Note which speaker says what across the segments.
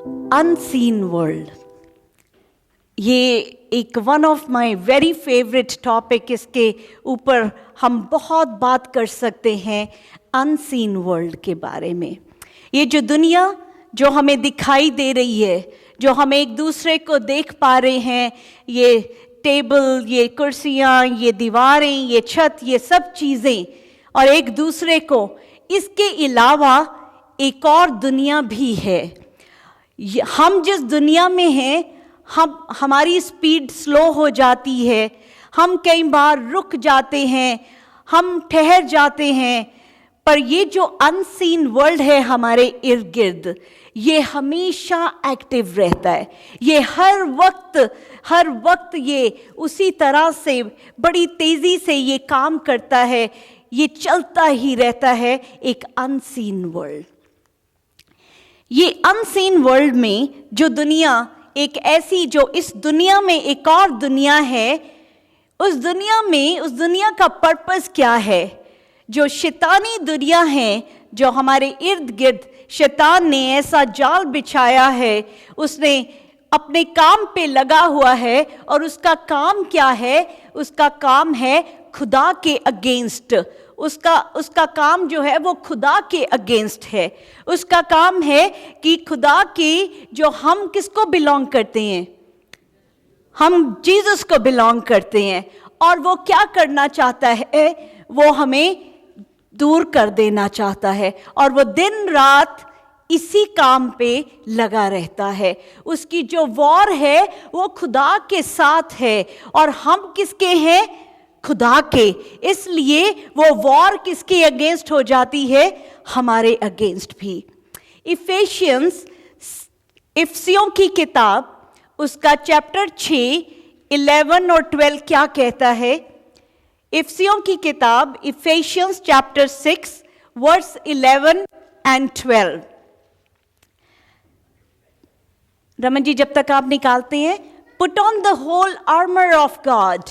Speaker 1: Unseen world, ये एक one of my very favourite topic. इसके ऊपर हम बहुत बात कर सकते हैं अनसीन वर्ल्ड के बारे में। ये जो दुनिया जो हमें दिखाई दे रही है, जो हम एक दूसरे को देख पा रहे हैं, ये टेबल, ये कुर्सियाँ, ये दीवारें, ये छत, ये सब चीज़ें और एक दूसरे को, इसके अलावा एक और दुनिया भी है। हम जिस दुनिया में हैं, हमारी स्पीड स्लो हो जाती है, हम कई बार रुक जाते हैं, हम ठहर जाते हैं, पर ये जो अनसीन वर्ल्ड है हमारे इर्द गिर्द, ये हमेशा एक्टिव रहता है। ये हर वक्त ये उसी तरह से बड़ी तेज़ी से ये काम करता है, ये चलता ही रहता है। एक अनसीन वर्ल्ड, ये अनसीन वर्ल्ड में जो दुनिया एक ऐसी, जो इस दुनिया में एक और दुनिया है, उस दुनिया का पर्पस क्या है? जो शैतानी दुनिया है, जो हमारे इर्द गिर्द शैतान ने ऐसा जाल बिछाया है, उसने अपने काम पे लगा हुआ है, और उसका काम क्या है? उसका काम है खुदा के अगेंस्ट। उसका काम जो है वो खुदा के अगेंस्ट है। उसका काम है कि खुदा की, जो हम किसको बिलोंग करते हैं? हम जीसस को बिलोंग करते हैं, और वो क्या करना चाहता है? वो हमें दूर कर देना चाहता है, और वो दिन रात इसी काम पे लगा रहता है। उसकी जो वॉर है वो खुदा के साथ है, और हम किसके हैं? खुदा के। इसलिए वो वॉर किसके अगेंस्ट हो जाती है? हमारे अगेंस्ट भी। इफिसियों की किताब, उसका चैप्टर 6, 11 और 12 क्या कहता है? इफिसियों की किताब, Ephesians chapter 6 verse 11 and 12। Raman ji, जब तक आप निकालते हैं, put on the whole armour of God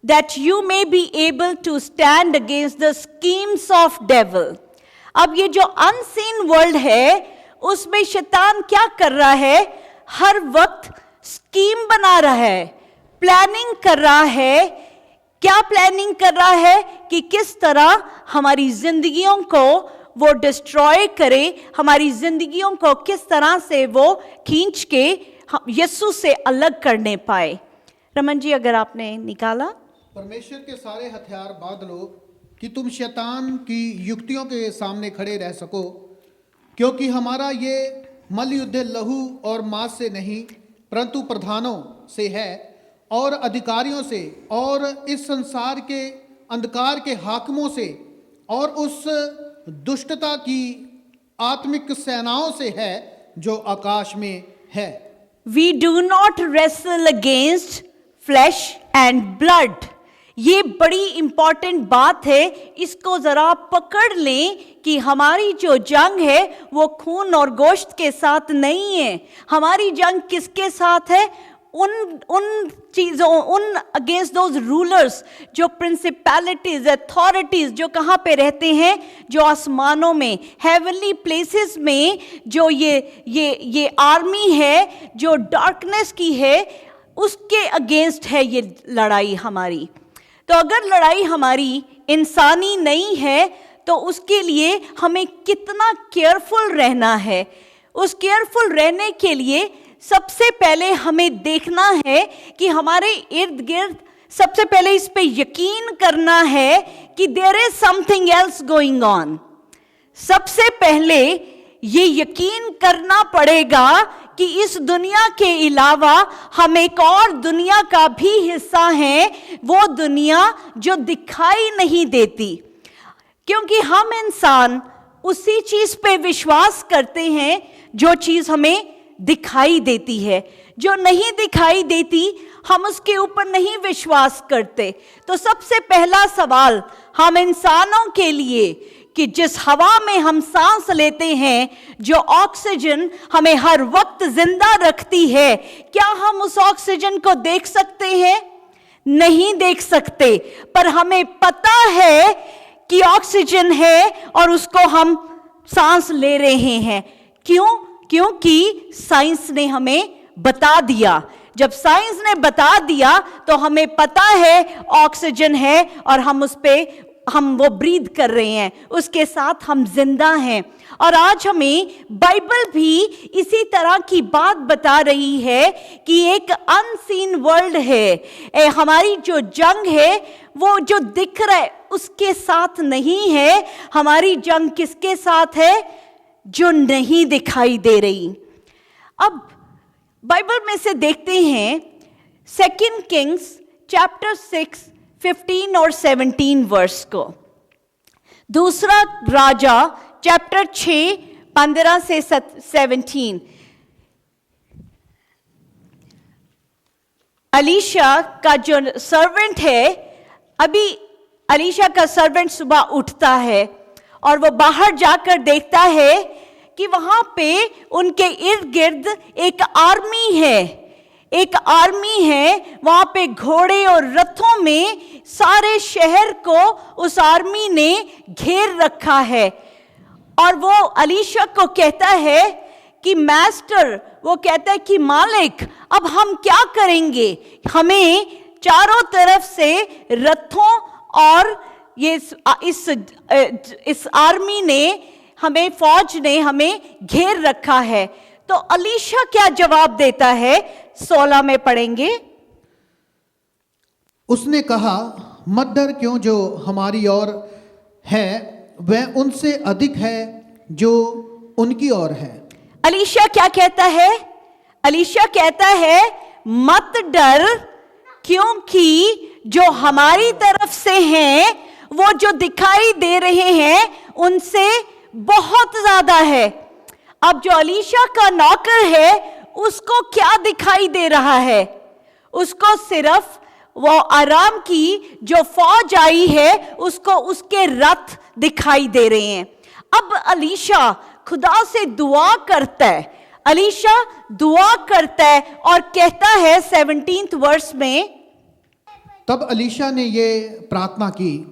Speaker 1: that you may be able to stand against the schemes of devil। अब ये जो unseen world है, उसमें शैतान क्या कर रहा है? हर वक्त स्कीम बना रहा है, प्लानिंग कर रहा है। क्या प्लानिंग कर रहा है? कि किस तरह हमारी जिंदगियों को वो डिस्ट्रॉय करे, हमारी जिंदगियों को किस तरह से वो खींच के यीशु से अलग करने पाए। रमन जी, अगर आपने निकाला।
Speaker 2: परमेश्वर के सारे हथियार बांध लो कि तुम शैतान की युक्तियों के सामने खड़े रह सको, क्योंकि हमारा ये मल युद्ध लहू और मांस से नहीं, परंतु प्रधानों से है, और अधिकारियों से, और इस संसार के अंधकार के हाकिमों से, और उस दुष्टता की आत्मिक सेनाओं से है जो आकाश में है।
Speaker 1: We do not wrestle against flesh and blood। ये बड़ी इंपॉर्टेंट बात है, इसको जरा पकड़ लें कि हमारी जो जंग है वो खून और गोश्त के साथ नहीं है। हमारी जंग किसके साथ है? उन चीज़ों, उन अगेंस्ट दोज रूलर्स, जो प्रिंसिपैलिटीज, अथॉरिटीज, जो कहाँ पे रहते हैं? जो आसमानों में, हेवनली प्लेसेस में, जो ये आर्मी है जो डार्कनेस की है, उसके अगेंस्ट है ये लड़ाई हमारी। तो अगर लड़ाई हमारी इंसानी नहीं है, तो उसके लिए हमें कितना केयरफुल रहना है। उस केयरफुल रहने के लिए सबसे पहले हमें देखना है कि हमारे इर्द गिर्द, सबसे पहले इस पे यकीन करना है कि there is something else going on. सबसे पहले ये यकीन करना पड़ेगा कि इस दुनिया के अलावा हम एक और दुनिया का भी हिस्सा हैं, वो दुनिया जो दिखाई नहीं देती। क्योंकि हम इंसान उसी चीज पे विश्वास करते हैं जो चीज हमें दिखाई देती है। जो नहीं दिखाई देती, हम उसके ऊपर नहीं विश्वास करते। तो सबसे पहला सवाल हम इंसानों के लिए, कि जिस हवा में हम सांस लेते हैं, जो ऑक्सीजन हमें हर वक्त जिंदा रखती है, क्या हम उस ऑक्सीजन को देख सकते हैं? नहीं देख सकते, पर हमें पता है कि ऑक्सीजन है और उसको हम सांस ले रहे हैं। क्यों? क्योंकि साइंस ने हमें बता दिया। जब साइंस ने बता दिया तो हमें पता है ऑक्सीजन है और हम वो ब्रीथ कर रहे हैं, उसके साथ हम जिंदा हैं। और आज हमें बाइबल भी इसी तरह की बात बता रही है कि एक अनसीन वर्ल्ड है। हमारी जो जंग है वो जो दिख रहा है उसके साथ नहीं है, हमारी जंग किसके साथ है? जो नहीं दिखाई दे रही। अब बाइबल में से देखते हैं 2 किंग्स चैप्टर 6 15 और 17 वर्स को। दूसरा राजा चैप्टर 6 15 से 17। अलीशा का जो सर्वेंट है, अभी अलीशा का सर्वेंट सुबह उठता है और वो बाहर जाकर देखता है कि वहां पे उनके इर्द गिर्द एक आर्मी है, वहां पे घोड़े और रथों में सारे शहर को उस आर्मी ने घेर रखा है। और वो अलीशा को कहता है कि मास्टर, वो कहता है कि मालिक, अब हम क्या करेंगे? हमें चारों तरफ से रथों और ये इस आर्मी ने हमें, फौज ने हमें घेर रखा है। तो अलीशा क्या जवाब देता है? 16 में पढ़ेंगे।
Speaker 2: उसने कहा, मत डर, क्यों जो हमारी ओर है वह उनसे अधिक है जो उनकी ओर है।
Speaker 1: अलीशा क्या कहता है? अलीशा कहता है मत डर, क्योंकि जो हमारी तरफ से हैं वो जो दिखाई दे रहे हैं उनसे बहुत ज्यादा है। अब जो अलीशा का नौकर है उसको क्या दिखाई दे रहा है? उसको सिर्फ वो आराम की जो फौज आई है उसको उसके रथ दिखाई दे रहे हैं। अब अलीशा खुदा से दुआ करता है, अलीशा दुआ करता है और कहता है 17 वर्स में,
Speaker 2: तब अलीशा ने ये प्रार्थना की,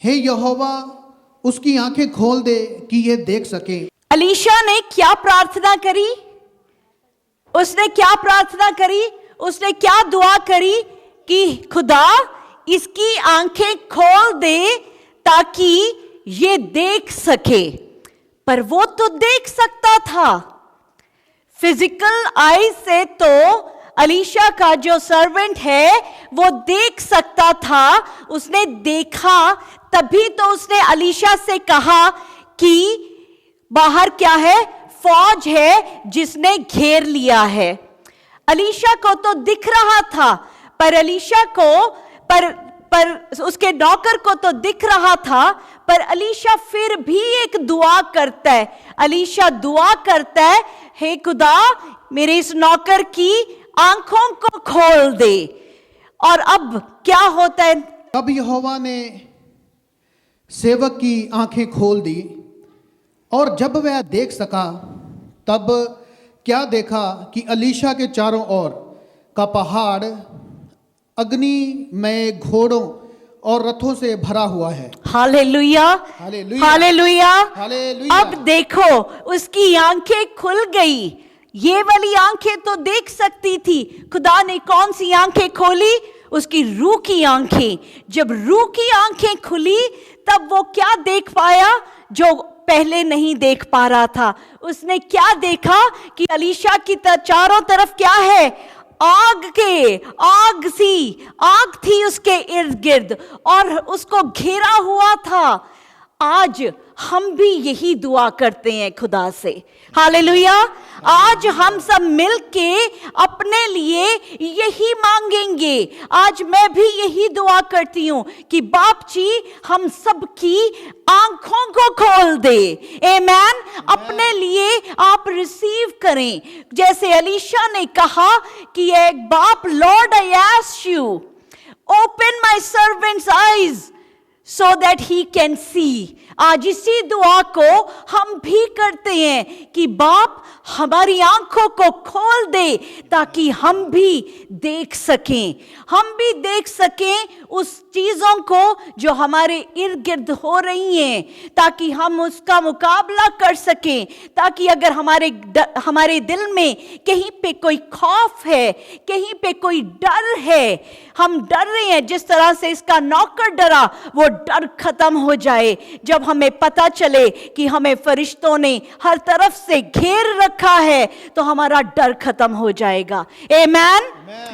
Speaker 2: हे यहोवा, उसकी आंखें खोल दे कि ये देख सके।
Speaker 1: अलीशा ने क्या प्रार्थना करी? उसने क्या प्रार्थना करी? उसने क्या दुआ करी कि खुदा इसकी आंखें खोल दे ताकि ये देख सके। पर वो तो देख सकता था, फिजिकल आई से तो अलीशा का जो सर्वेंट है वो देख सकता था। उसने देखा, तभी तो उसने अलीशा से कहा कि बाहर क्या है? फौज है जिसने घेर लिया है। अलीशा को तो दिख रहा था, पर अलीशा को पर उसके नौकर को तो दिख रहा था, पर अलीशा फिर भी एक दुआ करता है। अलीशा दुआ करता है, हे खुदा, मेरे इस नौकर की आंखों को खोल दे। और अब क्या होता है?
Speaker 2: तब यहोवा ने सेवक की आंखें खोल दी और जब वह देख सका तब क्या देखा कि अलीशा के चारों ओर का पहाड़ अग्नि में घोड़ों और रथों से भरा हुआ है।
Speaker 1: Hallelujah,
Speaker 2: hallelujah,
Speaker 1: hallelujah.
Speaker 2: हालेलुया।
Speaker 1: अब देखो उसकी आंखें खुल गई। ये वाली आंखें तो देख सकती थी, खुदा ने कौन सी आंखें खोली? उसकी रूह की आंखें। जब रूह की आंखें खुली तब वो क्या देख पाया जो पहले नहीं देख पा रहा था? उसने क्या देखा कि अलीशा की चारों तरफ क्या है? आग थी उसके इर्द गिर्द और उसको घेरा हुआ था। आज हम भी यही दुआ करते हैं खुदा से। हालेलुया। आज हम सब मिलके अपने लिए यही मांगेंगे। आज मैं भी यही दुआ करती हूं कि बाप जी हम सबकी आंखों को खोल दे। आमेन। अपने लिए आप रिसीव करें, जैसे अलीशा ने कहा कि एक बाप, Lord I ask you, open my servants eyes so that he can see. आज इसी दुआ को हम भी करते हैं कि बाप हमारी आंखों को खोल दे ताकि हम भी देख सकें, हम भी देख सकें उस चीजों को जो हमारे इर्द गिर्द हो रही हैं, ताकि हम उसका मुकाबला कर सकें, ताकि अगर हमारे दिल में कहीं पे कोई खौफ है, कहीं पे कोई डर है, हम डर रहे हैं जिस तरह से इसका नौकर डरा, वो डर खत्म हो जाए जब हमें पता चले कि हमें फरिश्तों ने हर तरफ से घेर रखा है, तो हमारा डर खत्म हो जाएगा। आमेन,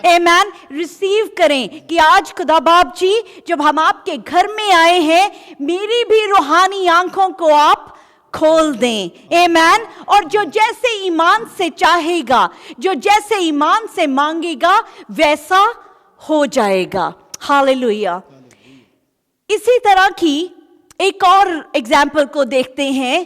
Speaker 1: आमेन। रिसीव करें कि आज खुदा बाप जी जब हम आपके घर में आए हैं, मेरी भी रूहानी आंखों को आप खोल दें। आमेन। और जो जैसे ईमान से चाहेगा, जो जैसे ईमान से मांगेगा, वैसा हो जाएगा। हालेलुया। इसी तरह की एक और एग्जाम्पल को देखते हैं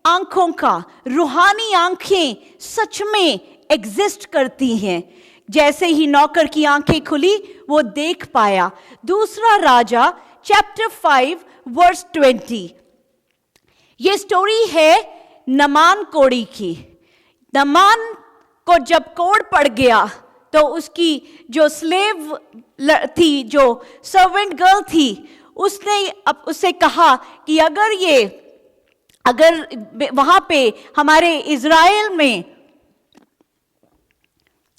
Speaker 1: आंखों का। रूहानी आंखें सच में एग्जिस्ट करती हैं। जैसे ही नौकर की आंखें खुली, वो देख पाया। दूसरा राजा चैप्टर 5 वर्स 20। ये स्टोरी है नमान कोड़ी की। नमान को जब कोड़ पड़ गया तो उसकी जो स्लेव थी, जो सर्वेंट गर्ल थी, उसने अब उससे कहा कि अगर वहां पे हमारे इज़राइल में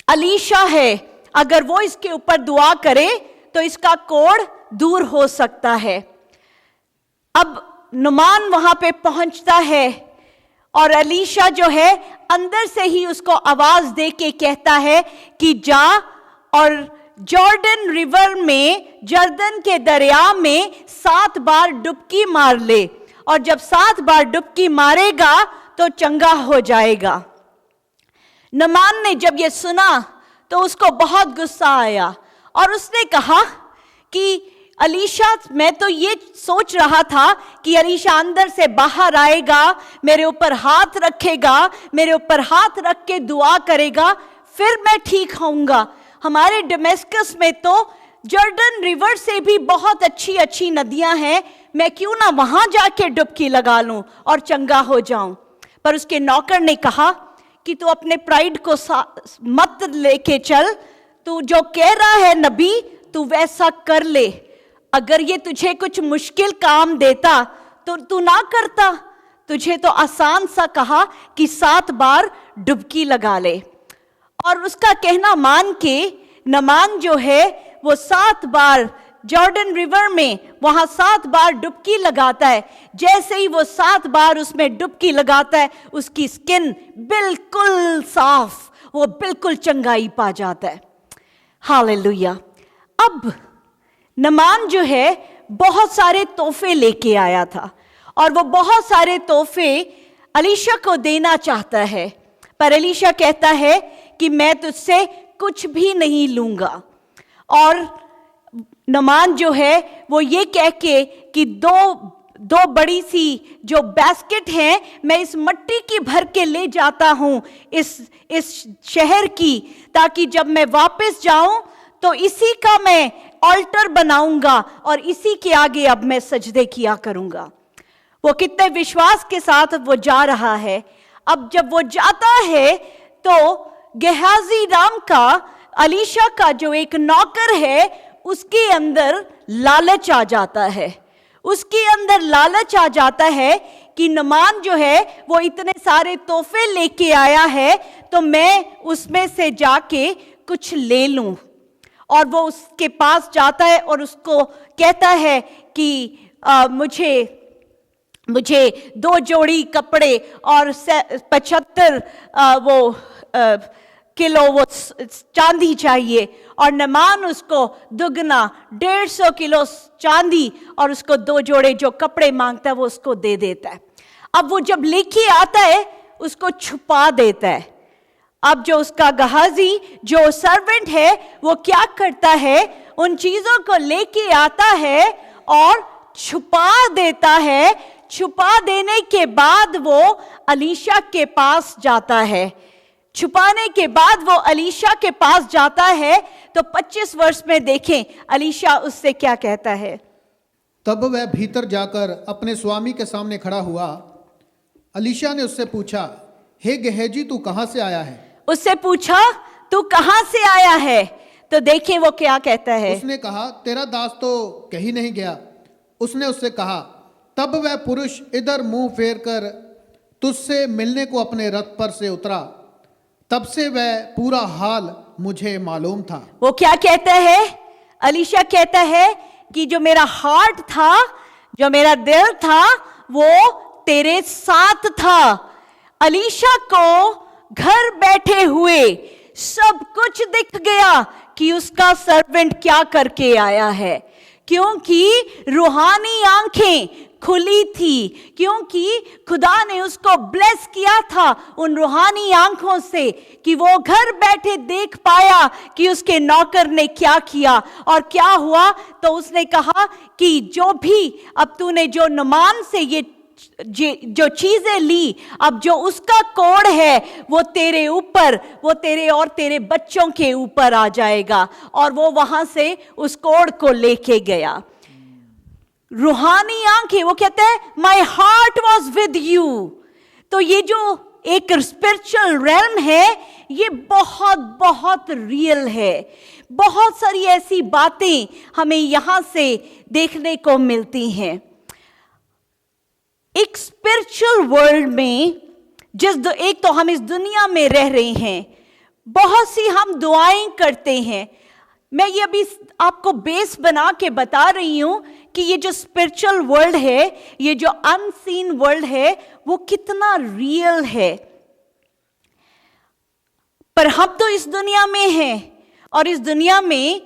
Speaker 1: अलीशा है, अगर वो इसके ऊपर दुआ करे तो इसका कोड़ दूर हो सकता है। अब नुमान वहां पे पहुंचता है और अलीशा जो है अंदर से ही उसको आवाज दे के कहता है कि जा और जॉर्डन रिवर में, जर्दन के दरिया में 7 बार डुबकी मार ले, और जब 7 बार डुबकी मारेगा तो चंगा हो जाएगा। नमान ने जब ये सुना तो उसको बहुत गुस्सा आया और उसने कहा कि अलीशा, मैं तो ये सोच रहा था कि अलीशा अंदर से बाहर आएगा, मेरे ऊपर हाथ रखेगा, मेरे ऊपर हाथ रख के दुआ करेगा, फिर मैं ठीक होऊंगा। हमारे डमेस्कस में तो जॉर्डन रिवर से भी बहुत अच्छी अच्छी नदियां हैं, मैं क्यों ना वहां जाके डुबकी लगा लूं और चंगा हो जाऊं। पर उसके नौकर ने कहा कि तू अपने प्राइड को मत लेके चल, तू जो कह रहा है नबी, तू वैसा कर ले। अगर ये तुझे कुछ मुश्किल काम देता तो तू ना करता। तुझे तो आसान सा कहा कि 7 बार डुबकी लगा ले। और उसका कहना मान के नमान जो है वो 7 बार जॉर्डन रिवर में वहां 7 बार डुबकी लगाता है। जैसे ही वो 7 बार उसमें डुबकी लगाता है, उसकी स्किन बिल्कुल साफ, वो बिल्कुल चंगाई पा जाता है। हालेलुया। अब नमान जो है बहुत सारे तोहफे लेके आया था और वो बहुत सारे तोहफे अलीशा को देना चाहता है, पर अलीशा कहता है कि मैं तुझसे कुछ भी नहीं लूंगा। और नमान जो है वो ये कह के कि दो बड़ी सी जो बास्केट हैं, मैं इस मट्टी की भर के ले जाता हूं इस शहर की, ताकि जब मैं वापस जाऊं तो इसी का मैं ऑल्टर बनाऊंगा और इसी के आगे अब मैं सजदे किया करूंगा। वो कितने विश्वास के साथ वो जा रहा है। अब जब वो जाता है तो गेहाजी नाम का अलीशा का जो एक नौकर है, उसके अंदर लालच आ जाता है। उसके अंदर लालच आ जाता है कि नमान जो है वो इतने सारे तोहफे लेके आया है, तो मैं उसमें से जाके कुछ ले लूं। और वो उसके पास जाता है और उसको कहता है कि मुझे 2 जोड़ी कपड़े और 75 किलो वो चांदी चाहिए। और नमान उसको दुगना 150 किलो चांदी और उसको 2 जोड़े जो कपड़े मांगता है वो उसको दे देता है। अब वो जब लेके आता है उसको छुपा देता है। अब जो उसका गहाजी जो सर्वेंट है वो क्या करता है, उन चीजों को लेके आता है और छुपा देता है। छुपा देने के बाद वो अलीशा के पास जाता है। छुपाने के बाद वो अलीशा के पास जाता है तो 25 वर्ष में देखें अलीशा उससे क्या कहता है।
Speaker 2: तब वह भीतर जाकर अपने स्वामी के सामने खड़ा हुआ। अलीशा ने उससे पूछा, हे गेहजी, तू कहाँ से आया है?
Speaker 1: उससे पूछा, तू कहाँ से आया है? तो देखें वो क्या कहता है।
Speaker 2: उसने कहा, तेरा दास तो कहीं नहीं गया। उसने उससे कहा, तब वह पुरुष इधर मुंह फेर कर तुझसे मिलने को अपने रथ पर से उतरा। तब से वह पूरा हाल मुझे मालूम था।
Speaker 1: वो क्या कहता है? अलीशा कहता है कि जो मेरा हार्ट था, जो मेरा दिल था, वो तेरे साथ था। अलीशा को घर बैठे हुए सब कुछ दिख गया कि उसका सर्वेंट क्या करके आया है, क्योंकि रूहानी आंखें खुली थी, क्योंकि खुदा ने उसको ब्लेस किया था उन रूहानी आंखों से कि वो घर बैठे देख पाया कि उसके नौकर ने क्या किया और क्या हुआ। तो उसने कहा कि जो भी अब तूने जो नुमान से ये जो चीजें ली, अब जो उसका कोड है वो तेरे ऊपर, वो तेरे और तेरे बच्चों के ऊपर आ जाएगा। और वो वहां से उस कोड को लेके गया। रूहानी आंखें, वो कहता है my heart was with you. तो ये जो एक स्पिरिचुअल रेल्म है, ये बहुत बहुत रियल है। बहुत सारी ऐसी बातें हमें यहां से देखने को मिलती हैं। एक स्पिरिचुअल वर्ल्ड में एक तो हम इस दुनिया में रह रहे हैं, बहुत सी हम दुआएं करते हैं। मैं ये अभी आपको बेस बना के बता रही हूं कि ये जो स्पिरिचुअल वर्ल्ड है, ये जो अनसीन वर्ल्ड है, वो कितना रियल है। पर हम तो इस दुनिया में हैं और इस दुनिया में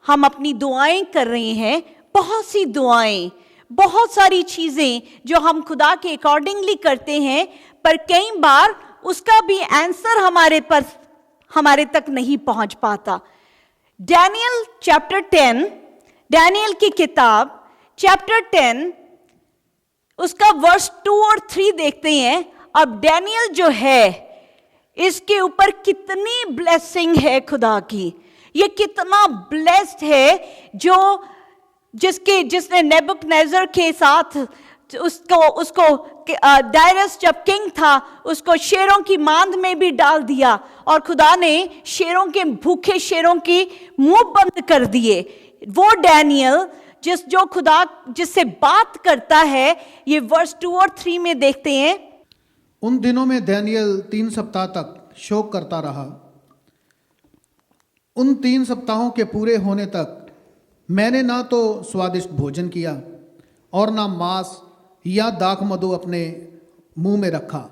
Speaker 1: हम अपनी दुआएं कर रहे हैं, बहुत सी दुआएं, बहुत सारी चीजें जो हम खुदा के अकॉर्डिंगली करते हैं, पर कई बार उसका भी आंसर हमारे तक नहीं पहुंच पाता। डैनियल चैप्टर 10, डैनियल की किताब चैप्टर 10 उसका वर्स 2 और 3 देखते हैं। अब डैनियल जो है, इसके ऊपर कितनी ब्लेसिंग है खुदा की, ये कितना ब्लेस्ड है। जिसने नेबुकदनेस्सर के साथ उसको डायरस जब किंग था, उसको शेरों की मांद में भी डाल दिया और खुदा ने भूखे शेरों की मुंह बंद कर दिए। वो डैनियल जिससे बात करता है, ये वर्स 2 और 3 में देखते हैं।
Speaker 2: उन दिनों में डैनियल 3 सप्ताह तक शोक करता रहा। उन 3 सप्ताहों के पूरे होने तक मैंने ना तो स्वादिष्ट भोजन किया और ना मांस या दाख मधु अपने मुंह में रखा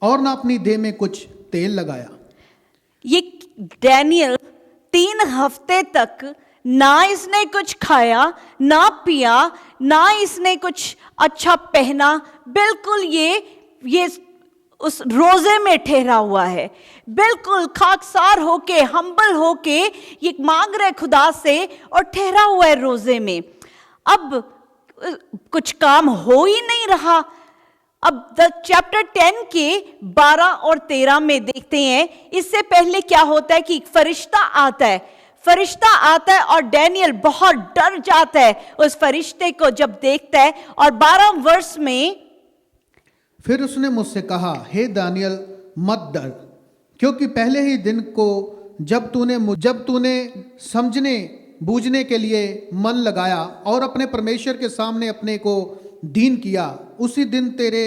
Speaker 2: और ना अपनी देह में कुछ तेल लगाया।
Speaker 1: ये डैनियल 3 हफ्ते तक ना इसने कुछ खाया, ना पिया, ना इसने कुछ अच्छा पहना, बिल्कुल ये उस रोजे में ठहरा हुआ है, बिल्कुल खाकसार होके, हम्बल होके ये मांग रहे खुदा से और ठहरा हुआ है रोजे में। अब कुछ काम हो ही नहीं रहा। अब चैप्टर 10 के 12 और 13 में देखते हैं। इससे पहले क्या होता है कि एक फरिश्ता आता है और डैनियल बहुत डर जाता है उस फरिश्ते को जब देखता है। और 12 वर्ष में
Speaker 2: फिर उसने मुझसे कहा, हे दानियल, मत डर, क्योंकि पहले ही दिन को जब तूने समझने बूझने के लिए मन लगाया और अपने परमेश्वर के सामने अपने को दीन किया, उसी दिन तेरे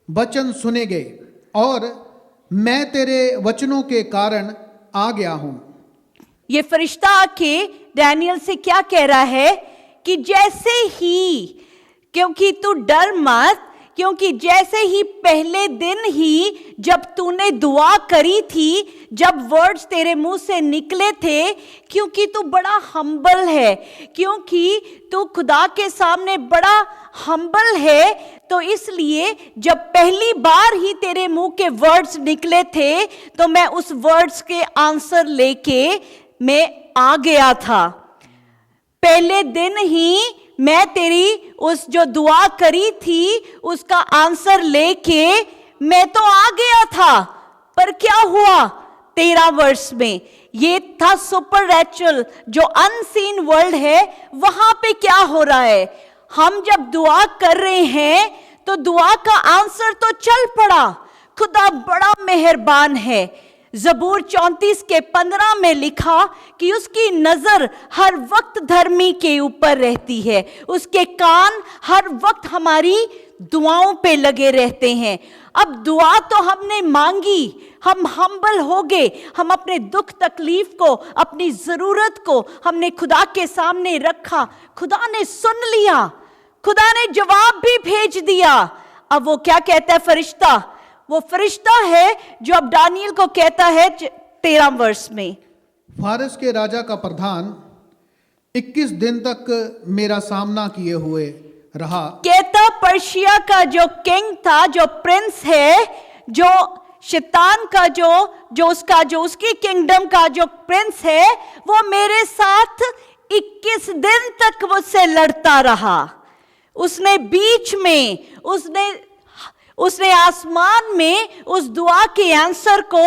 Speaker 2: वचन सुने गए और मैं तेरे वचनों के कारण आ गया हूं।
Speaker 1: ये फरिश्ता आके डैनियल से क्या कह रहा है कि जैसे ही, क्योंकि तू डर मत, क्योंकि जैसे ही पहले दिन ही जब तूने दुआ करी थी, जब वर्ड्स तेरे मुंह से निकले थे, क्योंकि तू बड़ा हम्बल है, क्योंकि तू खुदा के सामने बड़ा हम्बल है, तो इसलिए जब पहली बार ही तेरे मुंह के वर्ड्स निकले थे तो मैं उस वर्ड्स के आंसर लेके मैं आ गया था। पहले दिन ही मैं तेरी उस जो दुआ करी थी उसका आंसर लेके मैं तो आ गया था। पर क्या हुआ 13 वर्ष में? ये था सुपरनैचुरल, जो अनसीन वर्ल्ड है, वहां पे क्या हो रहा है? हम जब दुआ कर रहे हैं तो दुआ का आंसर तो चल पड़ा। खुदा बड़ा मेहरबान है। ज़बूर 34 के 15 में लिखा कि उसकी नजर हर वक्त धर्मी के ऊपर रहती है, उसके कान हर वक्त हमारी दुआओं पे लगे रहते हैं। अब दुआ तो हमने मांगी, हम हम्बल हो गए, हम अपने दुख तकलीफ को, अपनी जरूरत को हमने खुदा के सामने रखा, खुदा ने सुन लिया, खुदा ने जवाब भी भेज दिया। अब वो क्या कहता है फरिश्ता? वो फरिश्ता है जो अब दानियल को कहता है 13 वर्ष में,
Speaker 2: फारस के राजा का प्रधान 21 दिन तक मेरा सामना किए हुए रहा।
Speaker 1: कहता पर्शिया का जो किंग था, जो प्रिंस है, जो शैतान का जो उसकी किंगडम का जो प्रिंस है, वो मेरे साथ 21 दिन तक मुझसे लड़ता रहा। उसने बीच में, उसने आसमान में उस दुआ के आंसर को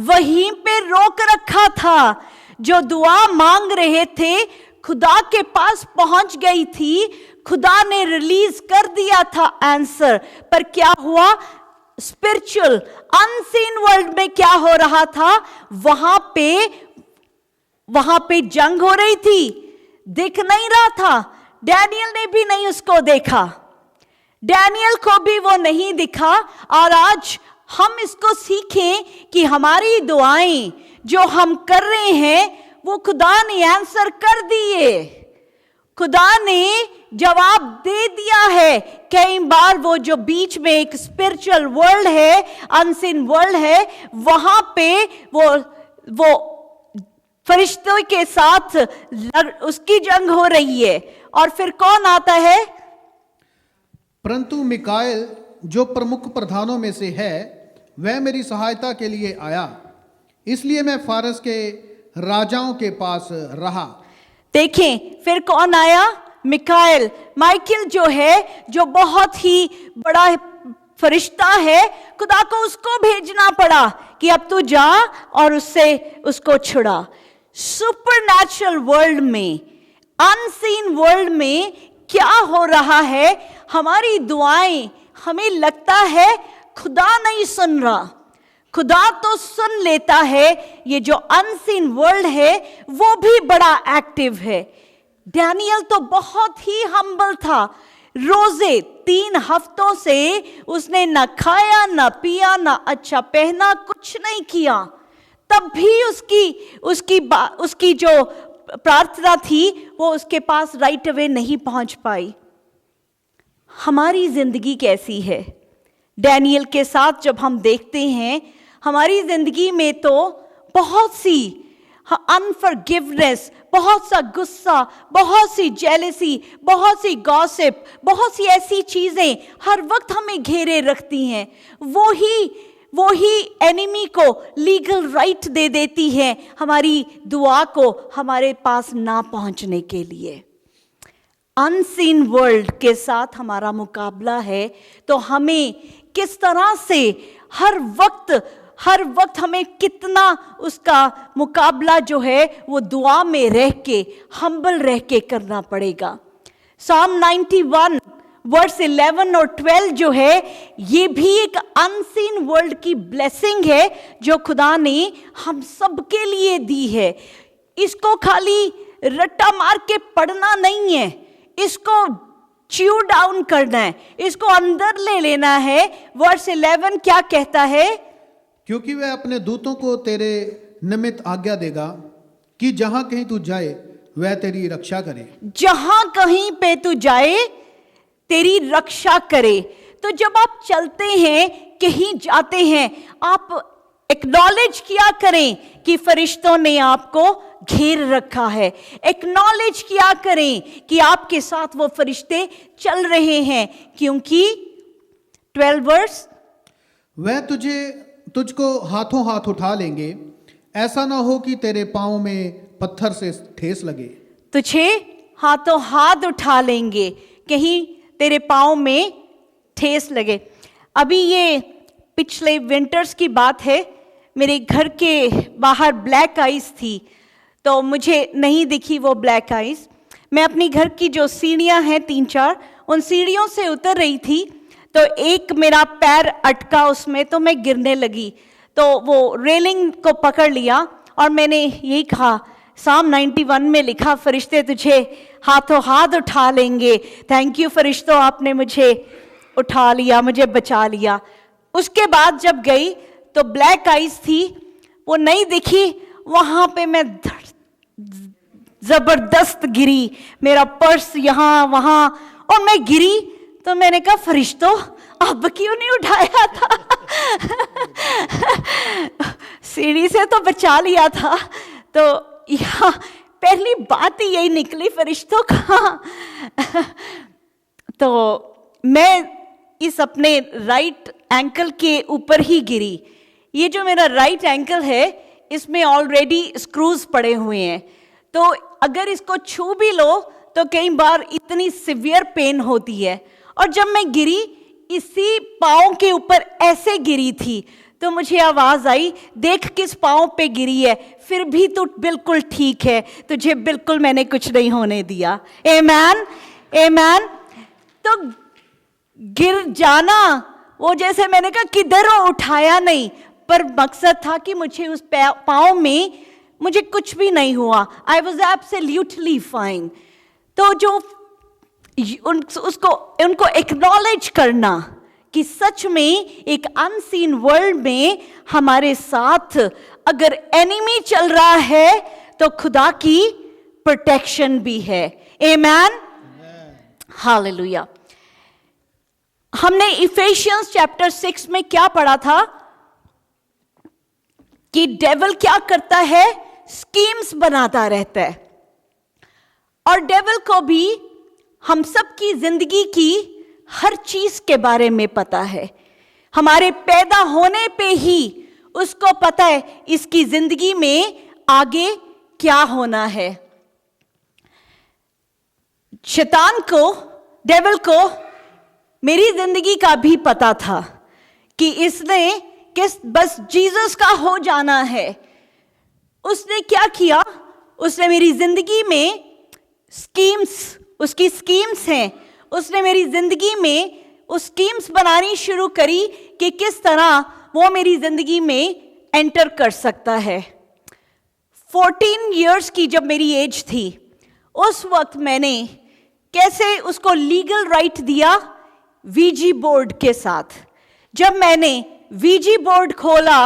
Speaker 1: वहीं पे रोक रखा था। जो दुआ मांग रहे थे खुदा के पास पहुंच गई थी, खुदा ने रिलीज कर दिया था आंसर। पर क्या हुआ? स्पिरिचुअल अनसीन वर्ल्ड में क्या हो रहा था? वहां पे जंग हो रही थी, दिख नहीं रहा था। डैनियल ने भी नहीं उसको देखा, डैनियल को भी वो नहीं दिखा। और आज हम इसको सीखें कि हमारी दुआएं जो हम कर रहे हैं वो खुदा ने आंसर कर दिए, खुदा ने जवाब दे दिया है। कई बार वो जो बीच में एक स्पिरिचुअल वर्ल्ड है, अनसीन वर्ल्ड है, वहां पे वो फरिश्तों के साथ उसकी जंग हो रही है। और फिर कौन आता है?
Speaker 2: परंतु मिकाएल जो प्रमुख प्रधानों में से है, वह मेरी सहायता के लिए आया, इसलिए मैं फारस के राजाओं के पास रहा।
Speaker 1: देखें फिर कौन आया? मिकाएल। माइकल जो है, जो बहुत ही बड़ा फरिश्ता है, खुदा को उसको भेजना पड़ा कि अब तू जा और उसको छुड़ा। सुपरनैचुरल वर्ल्ड में, अनसीन वर्ल्ड में क्या हो रहा है? हमारी दुआएं, हमें लगता है खुदा नहीं सुन रहा, खुदा तो सुन लेता है। ये जो अनसीन वर्ल्ड है वो भी बड़ा एक्टिव है। डैनियल तो बहुत ही हम्बल था। रोजे 3 हफ्तों से उसने ना खाया, ना पिया, ना अच्छा पहना, कुछ नहीं किया। तब भी उसकी जो प्रार्थना थी वो उसके पास राइट अवे नहीं पहुंच पाई। हमारी जिंदगी कैसी है? डैनियल के साथ जब हम देखते हैं, हमारी जिंदगी में तो बहुत सी अनफॉरगिवनेस, बहुत सा गुस्सा, बहुत सी जेलसी, बहुत सी गॉसिप, बहुत सी ऐसी चीजें हर वक्त हमें घेरे रखती हैं। वो ही एनिमी को लीगल राइट दे देती है हमारी दुआ को हमारे पास ना पहुंचने के लिए। अनसीन वर्ल्ड के साथ हमारा मुकाबला है, तो हमें किस तरह से हर वक्त हमें कितना उसका मुकाबला जो है वो दुआ में रह के, हम्बल रह के करना पड़ेगा। Psalm 91 वर्स 11 और 12 जो है, ये भी एक अनसीन वर्ल्ड की ब्लेसिंग है जो खुदा ने हम सबके लिए दी है। इसको खाली रट्टा मार के पढ़ना नहीं है, इसको च्यू डाउन करना है, इसको अंदर ले लेना है। वर्स 11 क्या कहता है?
Speaker 2: क्योंकि वह अपने दूतों को तेरे निमित्त आज्ञा देगा कि जहां कहीं तू जाए वह तेरी रक्षा करे।
Speaker 1: जहां कहीं पे तू जाए तेरी रक्षा करे। तो जब आप चलते हैं, कहीं जाते हैं, आप एक्नॉलेज किया करें कि फरिश्तों ने आपको घेर रखा है। एक्नॉलेज किया करें कि आपके साथ वो फरिश्ते चल रहे हैं, क्योंकि 12 वर्स,
Speaker 2: वह तुझको हाथों हाथ उठा लेंगे, ऐसा ना हो कि तेरे पांव में पत्थर से ठेस लगे। तुझे
Speaker 1: हाथों हाथ उठा लेंगे, कहीं तेरे पांव में ठेस लगे। अभी ये पिछले विंटर्स की बात है, मेरे घर के बाहर ब्लैक आइस थी, तो मुझे नहीं दिखी वो ब्लैक आइस। मैं अपनी घर की जो सीढ़ियां हैं 3-4, उन सीढ़ियों से उतर रही थी, तो एक मेरा पैर अटका उसमें, तो मैं गिरने लगी। तो वो रेलिंग को पकड़ लिया और मैंने यही कहा, साम 91 में लिखा, फरिश्ते तुझे हाथों हाथ उठा लेंगे। थैंक यू फरिश्तों, आपने मुझे उठा लिया, मुझे बचा लिया। उसके बाद जब गई तो ब्लैक आइज थी, वो नहीं दिखी। वहां पे मैं जबरदस्त गिरी, मेरा पर्स यहाँ वहां, और मैं गिरी। तो मैंने कहा, फरिश्तों अब क्यों नहीं उठाया था? सीढ़ी से तो बचा लिया था। तो यहाँ पहली बात ही यही निकली, फरिश्तों कहाँ? तो मैं इस अपने राइट एंकल के ऊपर ही गिरी। ये जो मेरा राइट एंकल है, इसमें ऑलरेडी स्क्रूज पड़े हुए हैं, तो अगर इसको छू भी लो तो कई बार इतनी सिवियर पेन होती है। और जब मैं गिरी, इसी पाँव के ऊपर ऐसे गिरी थी, तो मुझे आवाज आई, देख किस पाँव पे गिरी है, फिर भी तू बिल्कुल ठीक है, तुझे बिल्कुल मैंने कुछ नहीं होने दिया। आमेन, आमेन। तो गिर जाना, वो जैसे मैंने कहा किधर उठाया नहीं, पर मकसद था कि मुझे उस पाँव में मुझे कुछ भी नहीं हुआ। I was absolutely fine. तो जो उनको एक्नॉलेज करना कि सच में एक अनसीन वर्ल्ड में हमारे साथ अगर एनिमी चल रहा है, तो खुदा की प्रोटेक्शन भी है। आमेन, हालेलुया। हमने इफेशियंस चैप्टर 6 में क्या पढ़ा था कि डेविल क्या करता है, स्कीम्स बनाता रहता है। और डेविल को भी हम सबकी जिंदगी की हर चीज के बारे में पता है। हमारे पैदा होने पे ही उसको पता है इसकी जिंदगी में आगे क्या होना है। शैतान को, डेविल को मेरी जिंदगी का भी पता था कि इसने बस जीसस का हो जाना है। उसने क्या किया, उसने मेरी जिंदगी में स्कीम्स, उसकी स्कीम्स हैं, उसने मेरी जिंदगी में उस स्कीम्स बनानी शुरू करी कि किस तरह वो मेरी जिंदगी में एंटर कर सकता है। 14 इयर्स की जब मेरी एज थी, उस वक्त मैंने कैसे उसको लीगल राइट दिया, वीजी बोर्ड के साथ। जब मैंने वीजी बोर्ड खोला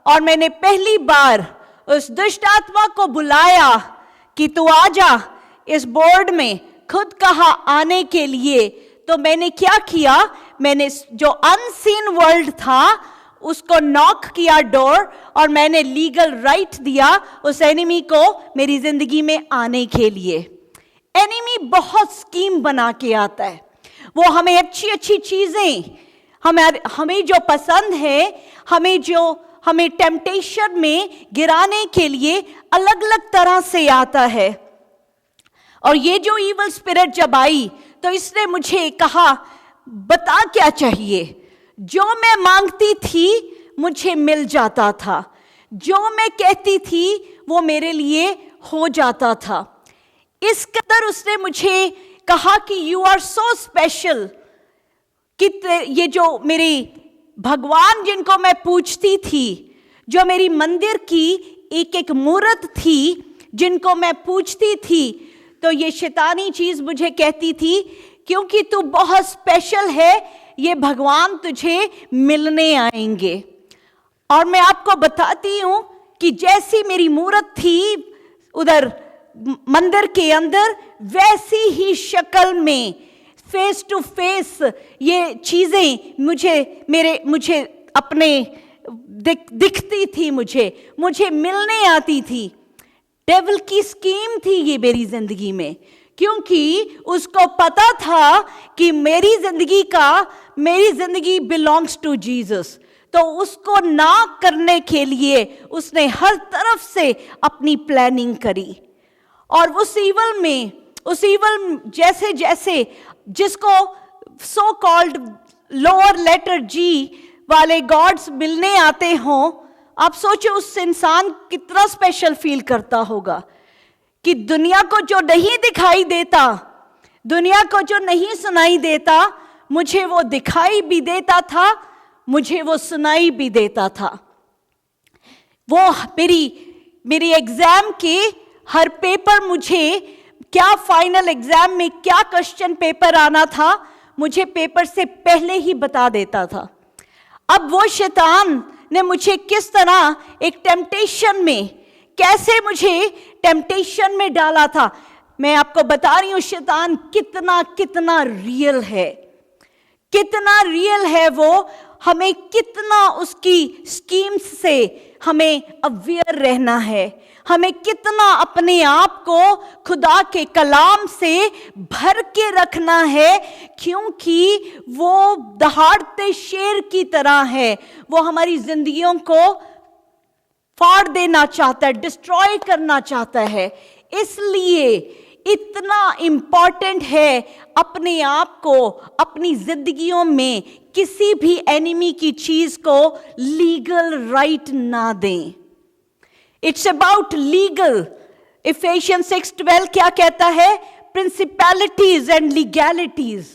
Speaker 1: और मैंने पहली बार उस दुष्ट आत्मा को बुलाया कि तू आजा इस बोर्ड में, खुद कहा आने के लिए, तो मैंने क्या किया, मैंने जो अनसीन वर्ल्ड था उसको नॉक किया डोर, और मैंने लीगल राइट दिया उस एनिमी को मेरी जिंदगी में आने के लिए। एनिमी बहुत स्कीम बना के आता है, वो हमें अच्छी अच्छी चीजें, हमें जो पसंद है, हमें टेम्पटेशन में गिराने के लिए अलग अलग तरह से आता है। और ये जो इवल स्पिरिट जब आई, तो इसने मुझे कहा, बता क्या चाहिए। जो मैं मांगती थी मुझे मिल जाता था, जो मैं कहती थी वो मेरे लिए हो जाता था। इस कदर उसने मुझे कहा कि यू आर सो स्पेशल, कि ये जो मेरी भगवान जिनको मैं पूजती थी, जो मेरी मंदिर की एक एक मूर्त थी जिनको मैं पूजती थी, तो ये शैतानी चीज मुझे कहती थी क्योंकि तू बहुत स्पेशल है, ये भगवान तुझे मिलने आएंगे। और मैं आपको बताती हूं कि जैसी मेरी मूर्त थी उधर मंदिर के अंदर, वैसी ही शक्ल में फेस टू फेस ये चीजें मुझे अपने दिखती थी, मुझे मिलने आती थी। डेविल की स्कीम थी ये मेरी जिंदगी में, क्योंकि उसको पता था कि मेरी जिंदगी बिलोंग्स टू जीसस। तो उसको ना करने के लिए उसने हर तरफ से अपनी प्लानिंग करी। और उस इवल जैसे जैसे जिसको सो कॉल्ड लोअर लेटर जी वाले गॉड्स मिलने आते हों, आप सोचो उस इंसान कितना स्पेशल फील करता होगा कि दुनिया को जो नहीं दिखाई देता, दुनिया को जो नहीं सुनाई देता, मुझे वो दिखाई भी देता था, मुझे वो सुनाई भी देता था। वो मेरी एग्जाम के हर पेपर, मुझे क्या फाइनल एग्जाम में क्या क्वेश्चन पेपर आना था, मुझे पेपर से पहले ही बता देता था। अब वो शैतान ने मुझे किस तरह एक टेम्पटेशन में, कैसे मुझे टेम्पटेशन में डाला था, मैं आपको बता रही हूं शैतान कितना रियल है, कितना रियल है वो। हमें कितना उसकी स्कीम्स से हमें अवेयर रहना है, हमें कितना अपने आप को खुदा के कलाम से भर के रखना है, क्योंकि वो दहाड़ते शेर की तरह है। वो हमारी जिंदगियों को फाड़ देना चाहता है, डिस्ट्रॉय करना चाहता है। इसलिए इतना इंपॉर्टेंट है अपने आप को, अपनी जिंदगियों में किसी भी एनिमी की चीज को लीगल राइट ना दें। It's about legal. इफेशियंस 6:12 क्या कहता है? Principalities and legalities.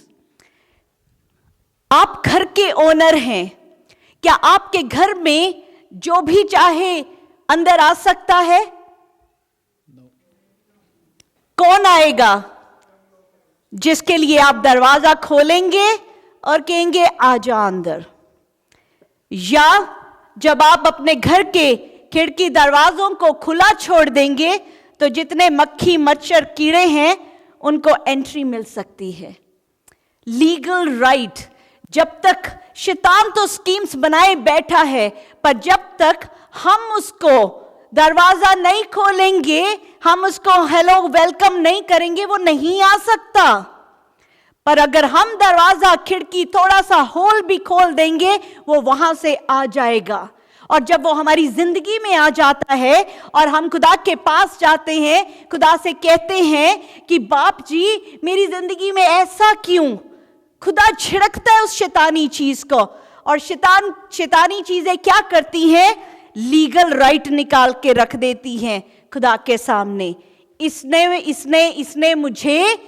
Speaker 1: आप घर के ओनर हैं, क्या आपके घर में जो भी चाहे अंदर आ सकता है? कौन आएगा? जिसके लिए आप दरवाजा खोलेंगे और कहेंगे आजा अंदर। या जब आप अपने घर के खिड़की दरवाजों को खुला छोड़ देंगे तो जितने मक्खी मच्छर कीड़े हैं उनको एंट्री मिल सकती है। Legal right. जब तक शैतान तो स्कीम्स बनाए बैठा है, पर जब तक हम उसको दरवाजा नहीं खोलेंगे, हम उसको हेलो वेलकम नहीं करेंगे, वो नहीं आ सकता। पर अगर हम दरवाजा खिड़की थोड़ा सा होल भी खोल देंगे, वो वहां से आ जाएगा। और जब वो हमारी जिंदगी में आ जाता है और हम खुदा के पास जाते हैं, खुदा से कहते हैं कि बाप जी मेरी जिंदगी में ऐसा क्यों, खुदा छिड़कता है उस शैतानी चीज को। और शैतानी चीजें क्या करती हैं? लीगल राइट निकाल के रख देती हैं खुदा के सामने। इसने मुझे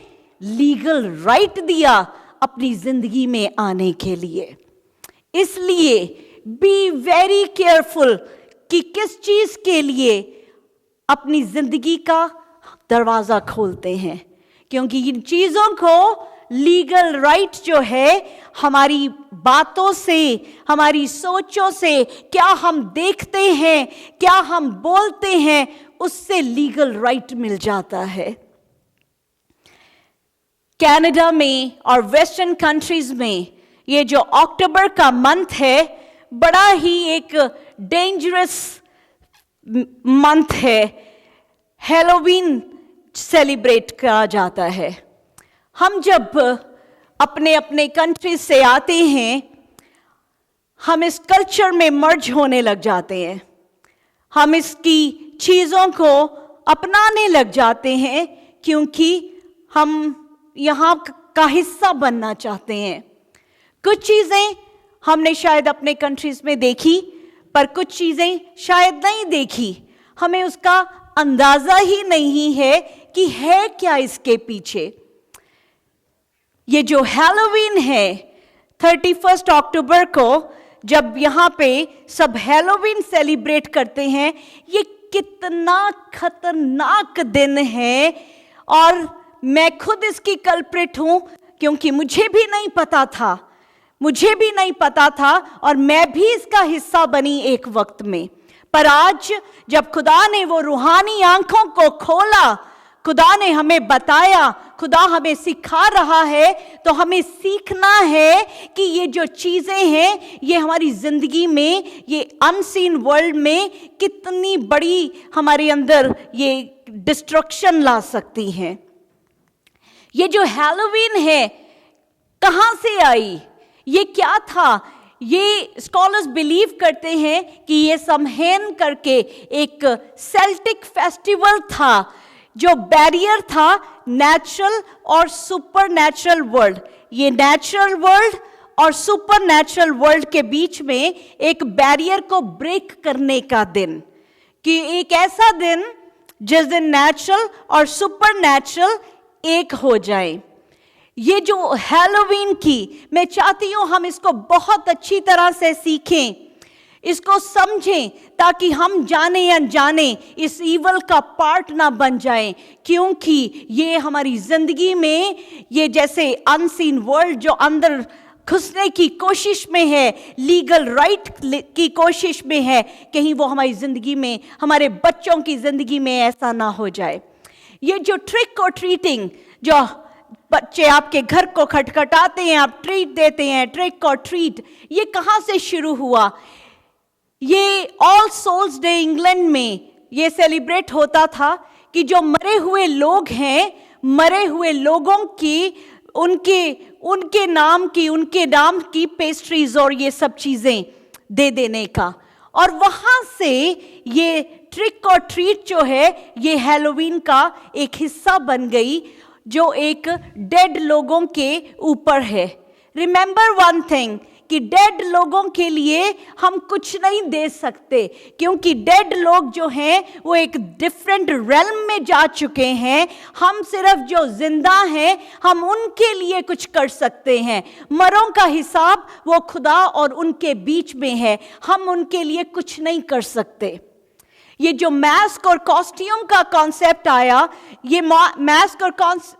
Speaker 1: लीगल राइट दिया अपनी जिंदगी में आने के लिए। इसलिए बी वेरी केयरफुल कि किस चीज के लिए अपनी जिंदगी का दरवाजा खोलते हैं, क्योंकि इन चीजों को लीगल राइट जो है, हमारी बातों से, हमारी सोचों से, क्या हम देखते हैं, क्या हम बोलते हैं, उससे लीगल राइट मिल जाता है। कनाडा में और वेस्टर्न कंट्रीज में ये जो अक्टूबर का मंथ है, बड़ा ही एक डेंजरस मंथ है। हैलोवीन सेलिब्रेट किया जाता है। हम जब अपने अपने कंट्री से आते हैं, हम इस कल्चर में मर्ज होने लग जाते हैं, हम इसकी चीज़ों को अपनाने लग जाते हैं, क्योंकि हम यहाँ का हिस्सा बनना चाहते हैं। कुछ चीज़ें हमने शायद अपने कंट्रीज में देखी, पर कुछ चीज़ें शायद नहीं देखी। हमें उसका अंदाज़ा ही नहीं है कि है क्या इसके पीछे। ये जो हैलोवीन है, 31 अक्टूबर को जब यहाँ पे सब हैलोवीन सेलिब्रेट करते हैं, ये कितना खतरनाक दिन है। और मैं खुद इसकी कल्प्रिट हूं, क्योंकि मुझे भी नहीं पता था और मैं भी इसका हिस्सा बनी एक वक्त में। पर आज जब खुदा ने वो रूहानी आंखों को खोला, खुदा ने हमें बताया, खुदा हमें सिखा रहा है, तो हमें सीखना है कि ये जो चीज़ें हैं ये हमारी ज़िंदगी में, ये अनसीन वर्ल्ड में कितनी बड़ी हमारे अंदर ये डिस्ट्रक्शन ला सकती हैं। ये जो हैलोवीन है कहाँ से आई, ये क्या था? ये स्कॉलर्स बिलीव करते हैं कि ये समहेन करके एक सेल्टिक फेस्टिवल था, जो बैरियर था नेचुरल और सुपर नेचुरल वर्ल्ड। ये नेचुरल वर्ल्ड और सुपर नेचुरल वर्ल्ड के बीच में एक बैरियर को ब्रेक करने का दिन, कि एक ऐसा दिन जिस दिन नेचुरल और सुपर नेचुरल एक हो जाए। ये जो हैलोवीन की, मैं चाहती हूं हम इसको बहुत अच्छी तरह से सीखें, इसको समझें, ताकि हम जाने या जाने इस ईवल का पार्ट ना बन जाए, क्योंकि ये हमारी जिंदगी में, ये जैसे अनसीन वर्ल्ड जो अंदर घुसने की कोशिश में है, लीगल राइट की कोशिश में है, कहीं वो हमारी जिंदगी में, हमारे बच्चों की जिंदगी में ऐसा ना हो जाए। ये जो ट्रिक और ट्रीटिंग, जो बच्चे आपके घर को खटखटाते हैं, आप ट्रीट देते हैं, ट्रिक और ट्रीट, ये कहाँ से शुरू हुआ? ये ऑल सोल्स डे इंग्लैंड में ये सेलिब्रेट होता था कि जो मरे हुए लोग हैं, मरे हुए लोगों की उनके नाम की पेस्ट्रीज और ये सब चीजें दे देने का, और वहां से ये ट्रिक और ट्रीट जो है ये हैलोवीन का एक हिस्सा बन गई, जो एक डेड लोगों के ऊपर है। रिमेंबर वन थिंग कि डेड लोगों के लिए हम कुछ नहीं दे सकते, क्योंकि डेड लोग जो हैं वो एक डिफरेंट रेल्म में जा चुके हैं। हम सिर्फ जो जिंदा हैं हम उनके लिए कुछ कर सकते हैं। मरों का हिसाब वो खुदा और उनके बीच में है, हम उनके लिए कुछ नहीं कर सकते। ये जो मास्क और कॉस्ट्यूम का कॉन्सेप्ट आया, ये मास्क और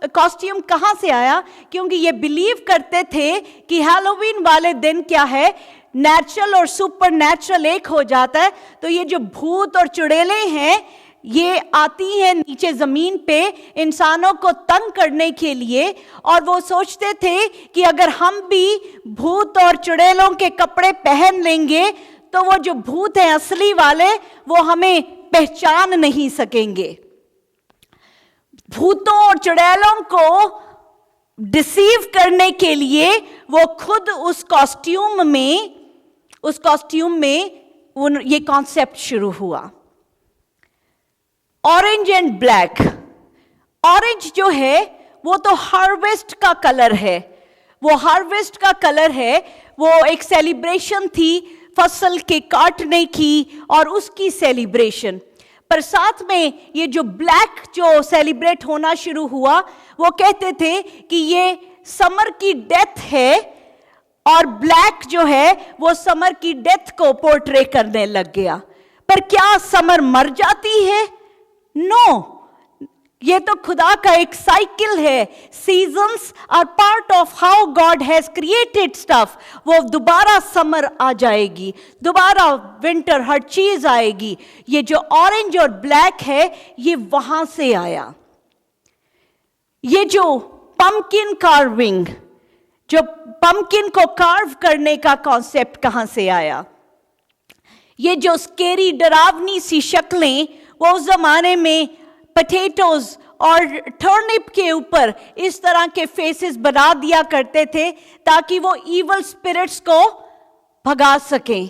Speaker 1: कॉस्ट्यूम कहाँ से आया? क्योंकि ये बिलीव करते थे कि हैलोवीन वाले दिन क्या है, नेचुरल और सुपर नेचुरल एक हो जाता है। तो ये जो भूत और चुड़ैलें हैं ये आती हैं नीचे जमीन पे इंसानों को तंग करने के लिए, और वो सोचते थे कि अगर हम भी भूत और चुड़ैलों के कपड़े पहन लेंगे तो वो जो भूत हैं असली वाले वो हमें पहचान नहीं सकेंगे। भूतों और चुड़ैलों को डिसीव करने के लिए वो खुद उस कॉस्ट्यूम में ये कॉन्सेप्ट शुरू हुआ। ऑरेंज एंड ब्लैक, ऑरेंज जो है वो तो हार्वेस्ट का कलर है, वो हार्वेस्ट का कलर है, वो एक सेलिब्रेशन थी फसल के काटने की और उसकी सेलिब्रेशन। पर साथ में ये जो ब्लैक जो सेलिब्रेट होना शुरू हुआ, वो कहते थे कि ये समर की डेथ है, और ब्लैक जो है वो समर की डेथ को पोर्ट्रे करने लग गया। पर क्या समर मर जाती है? नो, ये तो खुदा का एक साइकिल है। Seasons are part of how God has created stuff. वो दोबारा समर आ जाएगी, दोबारा विंटर, हर चीज आएगी। ये जो ऑरेंज और ब्लैक है ये वहां से आया। ये जो पंपकिन कार्विंग, जो पंपकिन को कार्व करने का कॉन्सेप्ट कहां से आया? ये जो स्केरी डरावनी सी शक्लें वो उस जमाने में पोटैटोज और टर्निप के ऊपर इस तरह के फेसेस बना दिया करते थे ताकि वो इवल स्पिरिट्स को भगा सकें।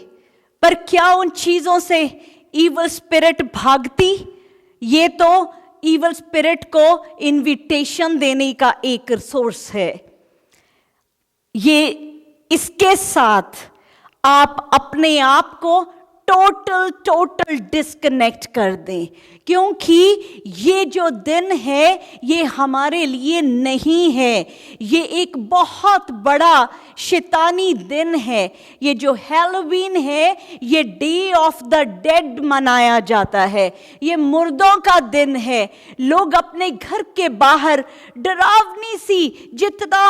Speaker 1: पर क्या उन चीजों से इवल स्पिरिट भागती? ये तो इवल स्पिरिट को इनविटेशन देने का एक सोर्स है। ये इसके साथ आप अपने आप को टोटल डिस्कनेक्ट कर दें, क्योंकि ये जो दिन है ये हमारे लिए नहीं है, ये एक बहुत बड़ा शैतानी दिन है। ये जो हैलोवीन है ये डे ऑफ द डेड मनाया जाता है, ये मुर्दों का दिन है। लोग अपने घर के बाहर डरावनी सी जितना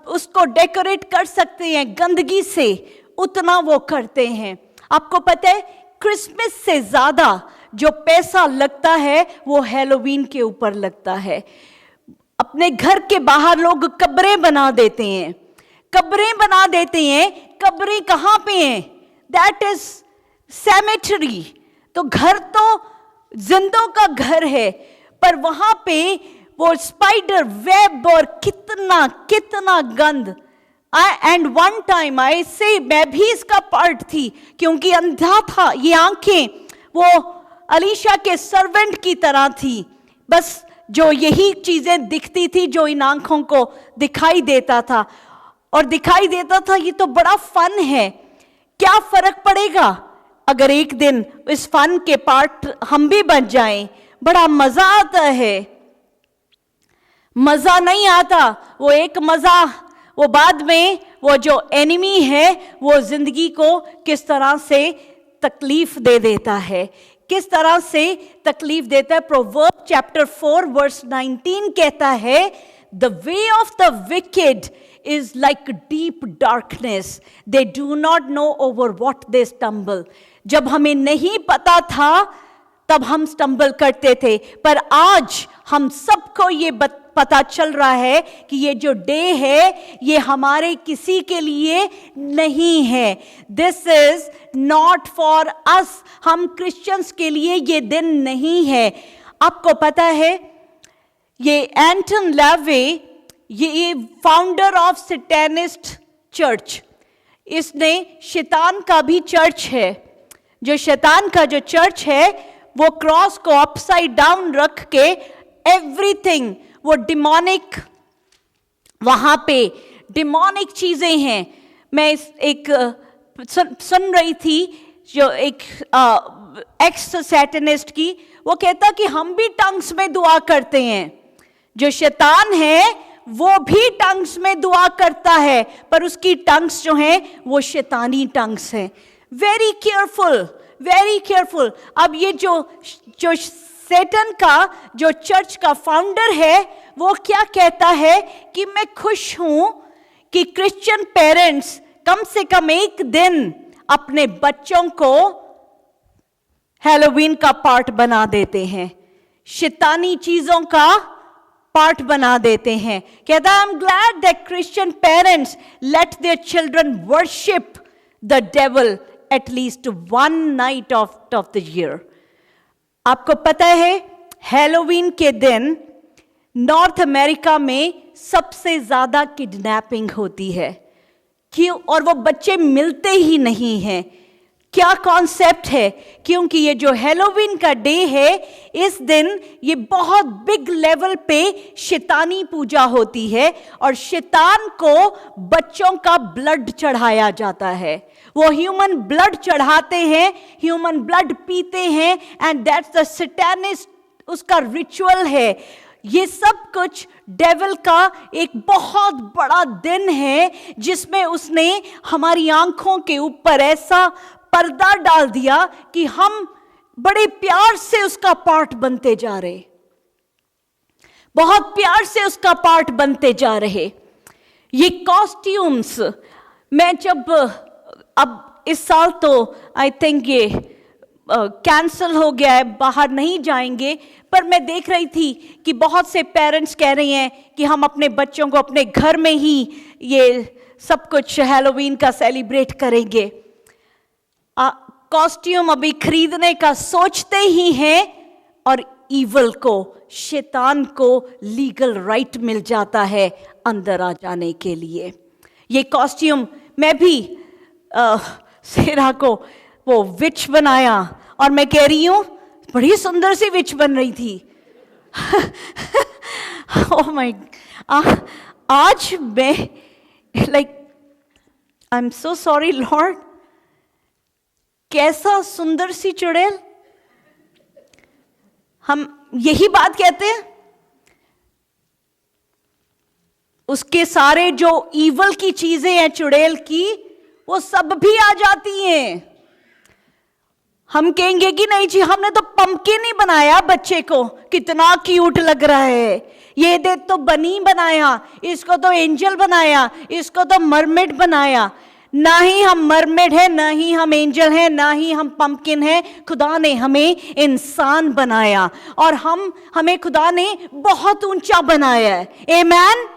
Speaker 1: उसको डेकोरेट कर सकते हैं गंदगी से, उतना वो करते हैं। आपको पता है क्रिसमस से ज्यादा जो पैसा लगता है वो हैलोवीन के ऊपर लगता है। अपने घर के बाहर लोग कब्रें बना देते हैं, कब्रें बना देते हैं। कब्रें कहाँ पे हैं? That is cemetery. तो घर तो जिंदों का घर है, पर वहां पे वो स्पाइडर वेब और कितना कितना गंद। एंड वन टाइम आई से मैं भी इसका पार्ट थी, क्योंकि अंधा था, ये आंखें वो अलीशा के सर्वेंट की तरह थी, बस जो यही चीजें दिखती थी जो इन आंखों को दिखाई देता था, और दिखाई देता था ये तो बड़ा फन है। क्या फर्क पड़ेगा अगर एक दिन इस फन के पार्ट हम भी बन जाएं? बड़ा मजा आता है, मजा नहीं आता। वो एक मजा, वो बाद में वो जो एनिमी है वो जिंदगी को किस तरह से तकलीफ दे देता है, किस तरह से तकलीफ देता है। प्रोवर्ब चैप्टर 4 वर्स 19 कहता है, the way of the wicked is like deep darkness, they do not know over what they stumble। जब हमें नहीं पता था तब हम स्टम्बल करते थे, पर आज हम सबको ये पता चल रहा है कि ये जो डे है ये हमारे किसी के लिए नहीं है। This is not for us, हम क्रिश्चियंस के लिए ये दिन नहीं है। आपको पता है ये एंटन लावे, ये फाउंडर ऑफ सैटेनिस्ट चर्च, इसने शैतान का भी चर्च है, जो शैतान का जो चर्च है वो क्रॉस को अपसाइड डाउन रख के एवरीथिंग, वो डिमोनिक, वहां पे डिमोनिक चीजें हैं। मैं एक सुन रही थी जो एक एक्स सैटेनिस्ट की, वो कहता कि हम भी टंग्स में दुआ करते हैं, जो शैतान है वो भी टंग्स में दुआ करता है, पर उसकी टंग्स जो हैं वो शैतानी टंग्स हैं। Very careful, very careful. अब ये जो सैटन का जो चर्च का फाउंडर है वो क्या कहता है कि मैं खुश हूं कि क्रिश्चियन पेरेंट्स कम से कम एक दिन अपने बच्चों को हैलोवीन का पार्ट बना देते हैं, शैतानी चीजों का पार्ट बना देते हैं। कहता है, I am glad that Christian parents let their children worship the devil at least one night of the year. आपको पता है हैलोवीन के दिन नॉर्थ अमेरिका में सबसे ज्यादा किडनैपिंग होती है। क्यों? और वो बच्चे मिलते ही नहीं हैं। क्या कॉन्सेप्ट है? क्योंकि ये जो हैलोवीन का डे है, इस दिन ये बहुत बिग लेवल पे शैतानी पूजा होती है और शैतान को बच्चों का ब्लड चढ़ाया जाता है। वो ह्यूमन ब्लड चढ़ाते हैं, ह्यूमन ब्लड पीते हैं, एंड दैट्स द सैटेनिस्ट, उसका रिचुअल है। ये सब कुछ डेविल का एक बहुत बड़ा दिन है जिसमें उसने हमारी आंखों के ऊपर ऐसा पर्दा डाल दिया कि हम बड़े प्यार से उसका पार्ट बनते जा रहे, बहुत प्यार से उसका पार्ट बनते जा रहे। ये कॉस्ट्यूम्स, मैं जब अब इस साल तो आई थिंक ये कैंसल हो गया है, बाहर नहीं जाएंगे, पर मैं देख रही थी कि बहुत से पेरेंट्स कह रहे हैं कि हम अपने बच्चों को अपने घर में ही ये सब कुछ हैलोवीन का सेलिब्रेट करेंगे। कॉस्ट्यूम अभी खरीदने का सोचते ही हैं और ईवल को, शैतान को लीगल राइट मिल जाता है अंदर आ जाने के लिए। ये कॉस्ट्यूम मैं भी सेरा को वो विच बनाया और मैं कह रही हूं बड़ी सुंदर सी विच बन रही थी। ओह माय, आज मैं like I am so sorry Lord, कैसा सुंदर सी चुड़ैल। हम यही बात कहते हैं, उसके सारे जो ईवल की चीजें हैं चुड़ैल की, वो सब भी आ जाती हैं। हम कहेंगे कि नहीं जी, हमने तो पंपकिन ही बनाया बच्चे को, कितना क्यूट लग रहा है, ये देख तो बनी बनाया, इसको तो एंजल बनाया, इसको तो मरमेड बनाया। ना ही हम मरमेड है, ना ही हम एंजल हैं, ना ही हम पंपकिन हैं। खुदा ने हमें इंसान बनाया और हमें खुदा ने बहुत ऊंचा बनाया है। आमेन,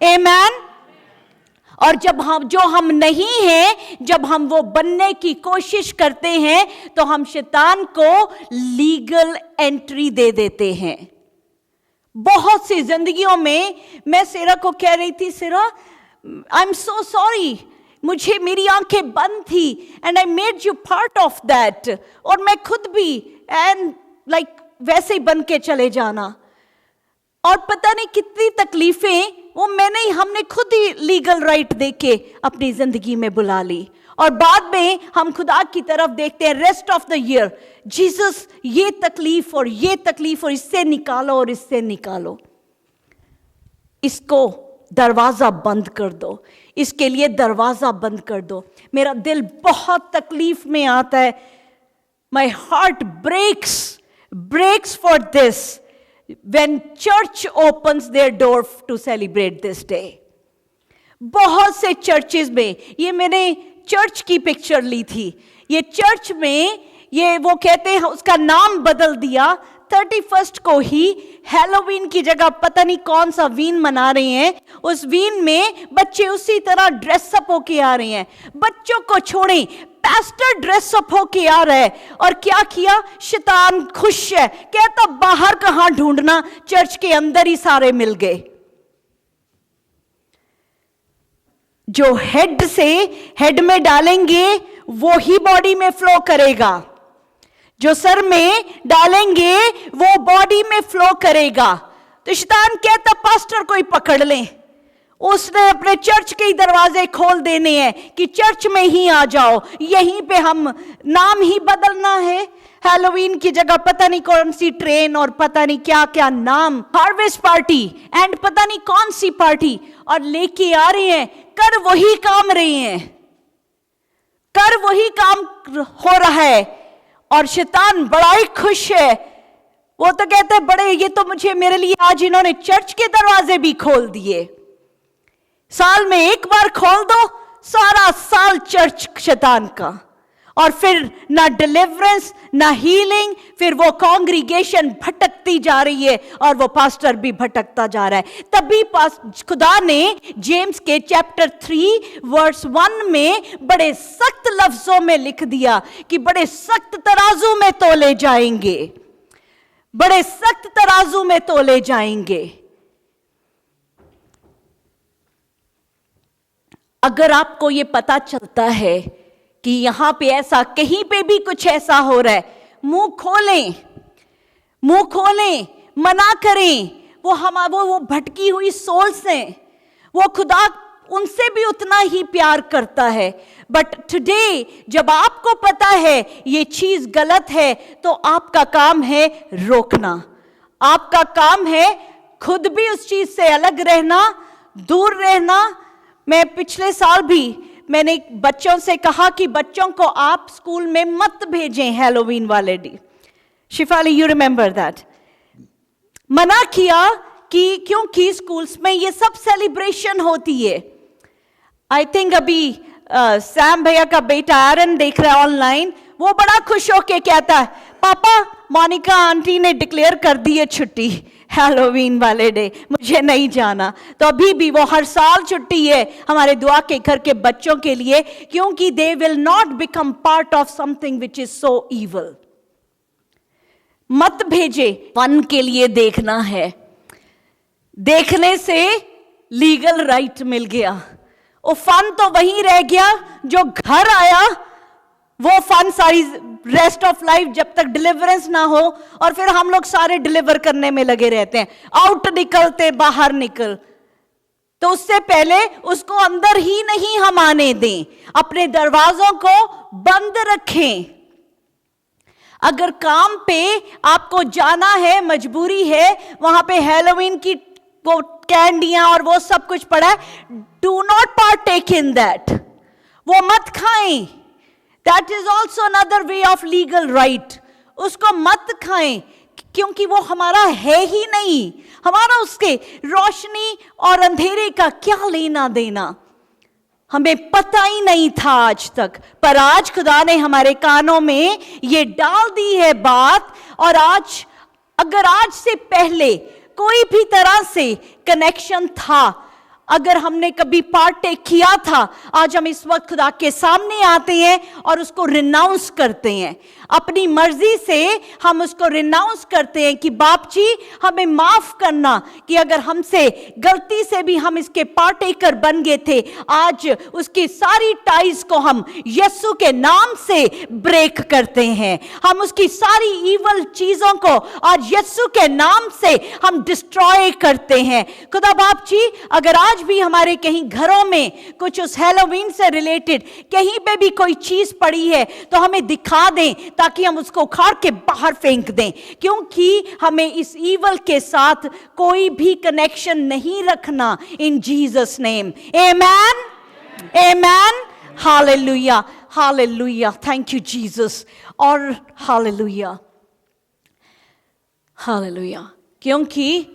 Speaker 1: आमेन। और जब हम नहीं हैं, जब हम वो बनने की कोशिश करते हैं तो हम शैतान को लीगल एंट्री दे देते हैं। बहुत सी जिंदगियों में, मैं सेरा को कह रही थी, सेरा आई एम सो सॉरी, मुझे मेरी आंखें बंद थी and I made you part of that, और मैं खुद भी एंड लाइक वैसे ही बन के चले जाना, और पता नहीं कितनी तकलीफें वो हमने खुद ही लीगल राइट देके अपनी जिंदगी में बुला ली। और बाद में हम खुदा की तरफ देखते हैं rest of the year, Jesus ये तकलीफ और ये तकलीफ और इससे निकालो और इससे निकालो, इसको दरवाजा बंद कर दो, इसके लिए दरवाजा बंद कर दो। मेरा दिल बहुत तकलीफ में आता है, my heart breaks for this when church opens their door to celebrate this day. बहुत से चर्चेस में, ये मैंने चर्च की पिक्चर ली थी, ये चर्च में ये वो कहते हैं उसका नाम बदल दिया, 31 को ही हैलोवीन की जगह पता नहीं कौन सा वीन मना रहे हैं, उस वीन में बच्चे उसी तरह ड्रेसअप होके आ रहे हैं। बच्चों को छोड़ें, पैस्टर ड्रेसअप होके आ रहा है, और क्या किया, शैतान खुश है, कहता बाहर कहां ढूंढना, चर्च के अंदर ही सारे मिल गए। जो हेड से हेड में डालेंगे वो ही बॉडी में फ्लो करेगा, जो सर में डालेंगे वो बॉडी में फ्लो करेगा। तो शैतान कहता पास्टर को ही पकड़ लें, उसने अपने चर्च के ही दरवाजे खोल देने हैं कि चर्च में ही आ जाओ, यहीं पे हम नाम ही बदलना है, हैलोवीन की जगह पता नहीं कौन सी ट्रेन और पता नहीं क्या क्या नाम, हार्वेस्ट पार्टी एंड पता नहीं कौन सी पार्टी, और लेके आ रहे हैं, कर वही काम रहे हैं, कर वही काम हो रहा है, और शैतान बड़ा ही खुश है। वो तो कहते हैं बड़े, ये तो मुझे मेरे लिए आज इन्होंने चर्च के दरवाजे भी खोल दिए। साल में एक बार खोल दो, सारा साल चर्च शैतान का, और फिर ना डिलीवरेंस ना हीलिंग, फिर वो कांग्रीगेशन भटकती जा रही है और वो पास्टर भी भटकता जा रहा है। तभी खुदा ने जेम्स के चैप्टर 3 वर्स 1 में बड़े सख्त लफ्जों में लिख दिया कि बड़े सख्त तराजू में तोले जाएंगे, बड़े सख्त तराजू में तोले जाएंगे। अगर आपको ये पता चलता है कि यहां पे ऐसा, कहीं पे भी कुछ ऐसा हो रहा है, मुंह खोलें, मुंह खोलें, मना करें। वो भटकी हुई सोल्स हैं, वो खुदा उनसे भी उतना ही प्यार करता है। बट टुडे जब आपको पता है ये चीज गलत है, तो आपका काम है रोकना, आपका काम है खुद भी उस चीज से अलग रहना, दूर रहना। मैं पिछले साल भी मैंने बच्चों से कहा कि बच्चों को आप स्कूल में मत भेजें हैलोवीन वाले day. Shifali, you remember that? मना किया कि क्योंकि स्कूल्स में ये सब सेलिब्रेशन होती है। आई थिंक अभी सैम भैया का बेटा एरन देख रहा है ऑनलाइन, वो बड़ा खुश होके कहता है पापा मोनिका आंटी ने डिक्लेयर कर दी है छुट्टी हैलोवीन वाले डे, मुझे नहीं जाना। तो अभी भी वो हर साल छुट्टी है हमारे दुआ के घर के बच्चों के लिए, क्योंकि they will not become part of something which is so evil. मत भेजे, फन के लिए देखना है, देखने से लीगल राइट मिल गया, वो फन तो वहीं रह गया जो घर आया, वो फन सारी रेस्ट ऑफ लाइफ जब तक डिलीवरेंस ना हो, और फिर हम लोग सारे डिलीवर करने में लगे रहते हैं, आउट निकलते बाहर निकल। तो उससे पहले उसको अंदर ही नहीं हम आने दें, अपने दरवाजों को बंद रखें। अगर काम पे आपको जाना है, मजबूरी है, वहां पे हैलोवीन की वो कैंडियां और वो सब कुछ पड़ा है, do not partake in that, वो मत खाएं। That is also another way of legal right, उसको मत खाएं, क्योंकि वो हमारा है ही नहीं। हमारा उसके रोशनी और अंधेरे का क्या लेना देना, हमें पता ही नहीं था आज तक, पर आज खुदा ने हमारे कानों में ये डाल दी है बात। और आज अगर आज से पहले कोई भी तरह से कनेक्शन था, अगर हमने कभी पार्टेक किया था, आज हम इस वक्त खुदा के सामने आते हैं और उसको रिनाउंस करते हैं। अपनी मर्जी से हम उसको रिनाउंस करते हैं कि बाप जी हमें माफ करना कि अगर हमसे गलती से भी हम इसके पार्टेकर बन गए थे, आज उसकी सारी टाइज को हम यीशु के नाम से ब्रेक करते हैं। हम उसकी सारी ईवल चीजों को आज यीशु के नाम से हम डिस्ट्रॉय करते हैं। खुदा बाप जी, अगर आज भी हमारे कहीं घरों में कुछ उस हैलोवीन से रिलेटेड कहीं पे भी कोई चीज पड़ी है तो हमें दिखा दें, ताकि हम उसको उखाड़ के बाहर फेंक दें, क्योंकि हमें इस ईवल के साथ कोई भी कनेक्शन नहीं रखना। इन Jesus name, amen, amen, hallelujah, hallelujah, thank you Jesus. और हालेलुया, हालेलुया, क्योंकि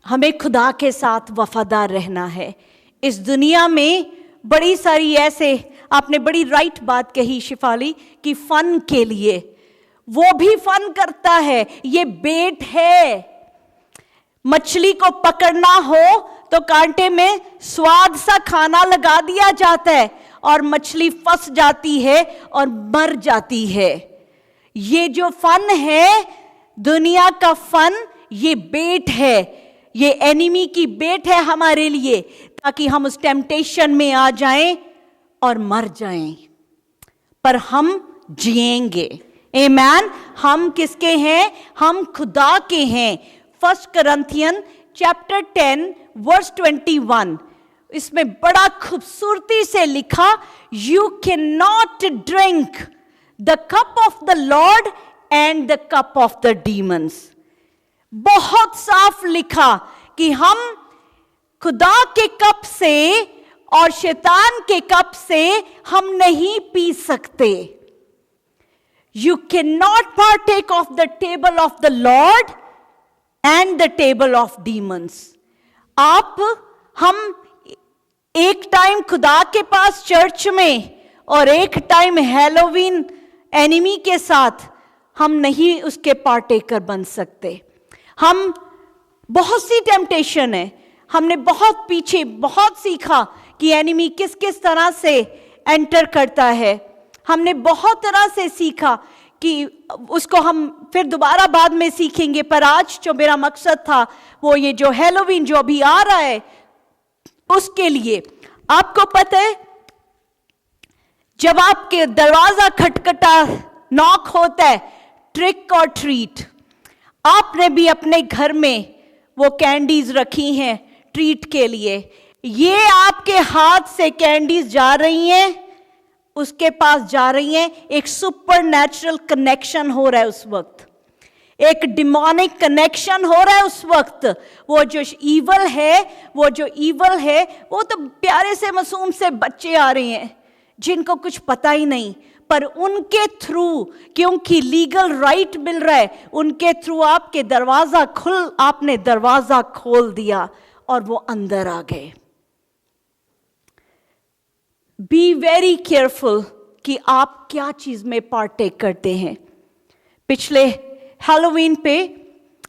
Speaker 1: हमें खुदा के साथ वफादार रहना है। इस दुनिया में बड़ी सारी ऐसे, आपने बड़ी राइट बात कही शिफाली, कि फन के लिए वो भी फन करता है, ये बेट है। मछली को पकड़ना हो तो कांटे में स्वाद सा खाना लगा दिया जाता है और मछली फंस जाती है और मर जाती है। ये जो फन है, दुनिया का फन, ये बेट है, ये एनिमी की बेट है हमारे लिए, ताकि हम उस टेम्पटेशन में आ जाएं और मर जाएं। पर हम जिएंगे, आमेन। हम किसके हैं? हम खुदा के हैं। 1 कुरिन्थियन चैप्टर 10 वर्स 21, इसमें बड़ा खूबसूरती से लिखा, you can not drink the cup of the Lord and the cup of the demons. बहुत साफ लिखा कि हम खुदा के कप से और शैतान के कप से हम नहीं पी सकते। You can not partake of the table of the Lord and the table of demons. हम एक टाइम खुदा के पास चर्च में और एक टाइम हैलोवीन एनिमी के साथ हम नहीं उसके पार्टेकर बन सकते। हम बहुत सी टेम्पटेशन है, हमने बहुत पीछे बहुत सीखा कि एनिमी किस किस तरह से एंटर करता है। हमने बहुत तरह से सीखा कि उसको हम फिर दोबारा बाद में सीखेंगे, पर आज जो मेरा मकसद था वो ये जो हैलोवीन जो अभी आ रहा है उसके लिए। आपको पता है, जब आपके दरवाजा खटखटा नॉक होता है, ट्रिक और ट्रीट, आपने भी अपने घर में वो कैंडीज रखी हैं ट्रीट के लिए। ये आपके हाथ से कैंडीज जा रही हैं, उसके पास जा रही हैं, एक सुपर नेचुरल कनेक्शन हो रहा है उस वक्त, एक डिमोनिक कनेक्शन हो रहा है उस वक्त। वो जो ईवल है वो तो प्यारे से मासूम से बच्चे आ रहे हैं जिनको कुछ पता ही नहीं, पर उनके थ्रू, क्योंकि लीगल राइट मिल रहा है, उनके थ्रू आपने दरवाजा खोल दिया और वो अंदर आ गए। बी वेरी केयरफुल कि आप क्या चीज में पार्टेक करते हैं। पिछले हैलोवीन पे,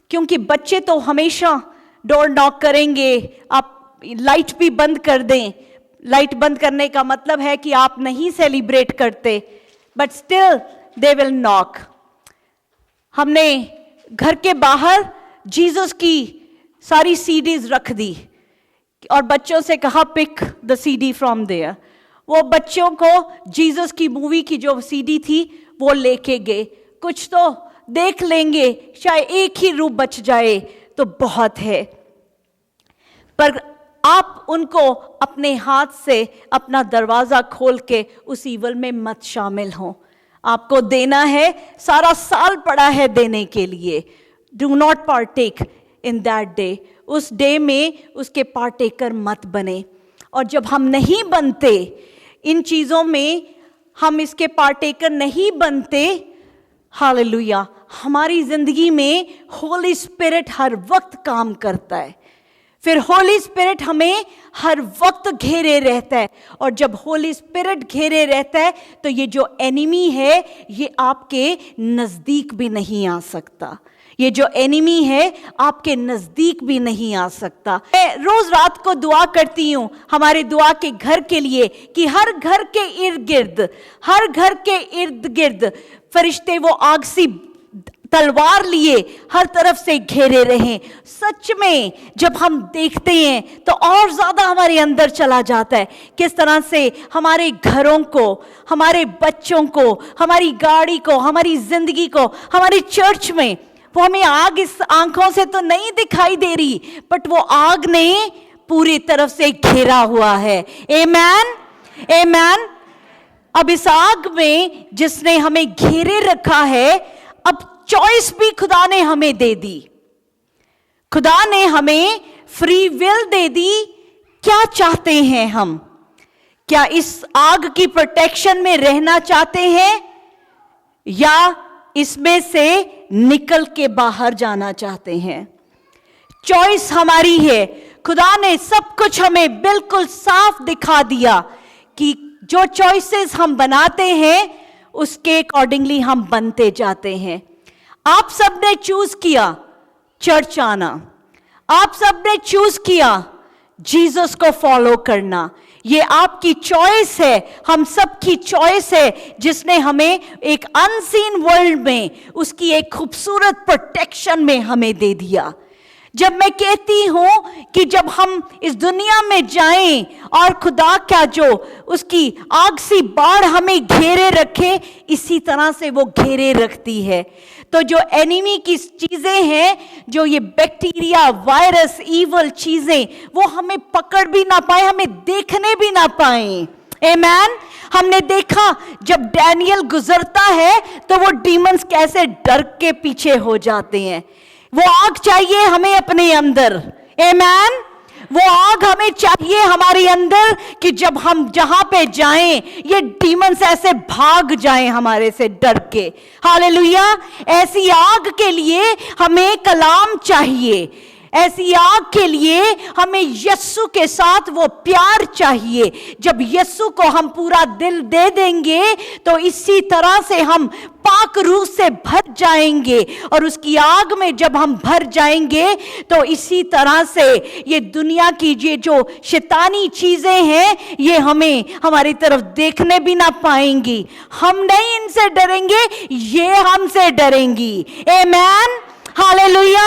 Speaker 1: क्योंकि बच्चे तो हमेशा डोर नॉक करेंगे, आप लाइट भी बंद कर दें, लाइट बंद करने का मतलब है कि आप नहीं सेलिब्रेट करते, but still they will knock. हमने घर के बाहर जीसस की सारी सीडीज रख दी और बच्चों से कहा pick the CD from there. वो बच्चों को जीसस की मूवी की जो सीडी थी वो लेके गए। कुछ तो देख लेंगे, शायद एक ही रूप बच जाए तो बहुत है, पर आप उनको अपने हाथ से अपना दरवाजा खोल के उस ईवल में मत शामिल हो। आपको देना है, सारा साल पड़ा है देने के लिए। Do not partake in that day. उस डे में उसके पार्टेकर मत बने। और जब हम नहीं बनते इन चीजों में, हम इसके पार्टेकर नहीं बनते, हालेलुया, हमारी जिंदगी में होली स्पिरिट हर वक्त काम करता है। फिर होली स्पिरिट हमें हर वक्त घेरे रहता है, और जब होली स्पिरिट घेरे रहता है तो ये जो एनिमी है ये आपके नजदीक भी नहीं आ सकता। ये जो एनिमी है आपके नजदीक भी नहीं आ सकता। मैं रोज रात को दुआ करती हूँ हमारे दुआ के घर के लिए कि हर घर के इर्द गिर्द फरिश्ते वो आग सी तलवार लिए हर तरफ से घेरे रहें। सच में जब हम देखते हैं तो और ज्यादा हमारे अंदर चला जाता है किस तरह से हमारे घरों को, हमारे बच्चों को, हमारी गाड़ी को, हमारी जिंदगी को, हमारे चर्च में वो हमें आग इस आंखों से तो नहीं दिखाई दे रही, बट वो आग ने पूरी तरफ से घेरा हुआ है। आमेन, आमेन। अब इस आग में जिसने हमें घेरे रखा है, अब चॉइस भी खुदा ने हमें दे दी। खुदा ने हमें फ्री विल दे दी। क्या चाहते हैं हम? क्या इस आग की प्रोटेक्शन में रहना चाहते हैं या इसमें से निकल के बाहर जाना चाहते हैं? चॉइस हमारी है। खुदा ने सब कुछ हमें बिल्कुल साफ दिखा दिया कि जो चॉइसेस हम बनाते हैं उसके अकॉर्डिंगली हम बनते जाते हैं। आप सबने चूज किया चर्च आना, आप सबने चूज किया जीसस को फॉलो करना। ये आपकी चॉइस है, हम सब की चॉइस है, जिसने हमें एक अनसीन वर्ल्ड में उसकी एक खूबसूरत प्रोटेक्शन में हमें दे दिया। जब मैं कहती हूं कि जब हम इस दुनिया में जाएं और खुदा क्या जो उसकी आग सी बाढ़ हमें घेरे रखे, इसी तरह से वो घेरे रखती है। तो जो एनिमी की चीजें हैं, जो ये बैक्टीरिया, वायरस, ईवल चीजें, वो हमें पकड़ भी ना पाए, हमें देखने भी ना पाए। आमेन। हमने देखा जब डैनियल गुजरता है तो वो डीमंस कैसे डर के पीछे हो जाते हैं। वो आग चाहिए हमें अपने अंदर। आमेन। वो आग हमें चाहिए हमारे अंदर कि जब हम जहां पे जाएं ये डीमंस ऐसे भाग जाएं हमारे से डर के। हालेलुया। ऐसी आग के लिए हमें कलाम चाहिए। ऐसी आग के लिए हमें यीशु के साथ वो प्यार चाहिए। जब यीशु को हम पूरा दिल दे देंगे तो इसी तरह से हम पाक रूह से भर जाएंगे, और उसकी आग में जब हम भर जाएंगे तो इसी तरह से ये दुनिया की ये जो शैतानी चीजें हैं ये हमें हमारी तरफ देखने भी ना पाएंगी। हम नहीं इनसे डरेंगे, ये हमसे डरेंगी। आमेन। हालेलुया।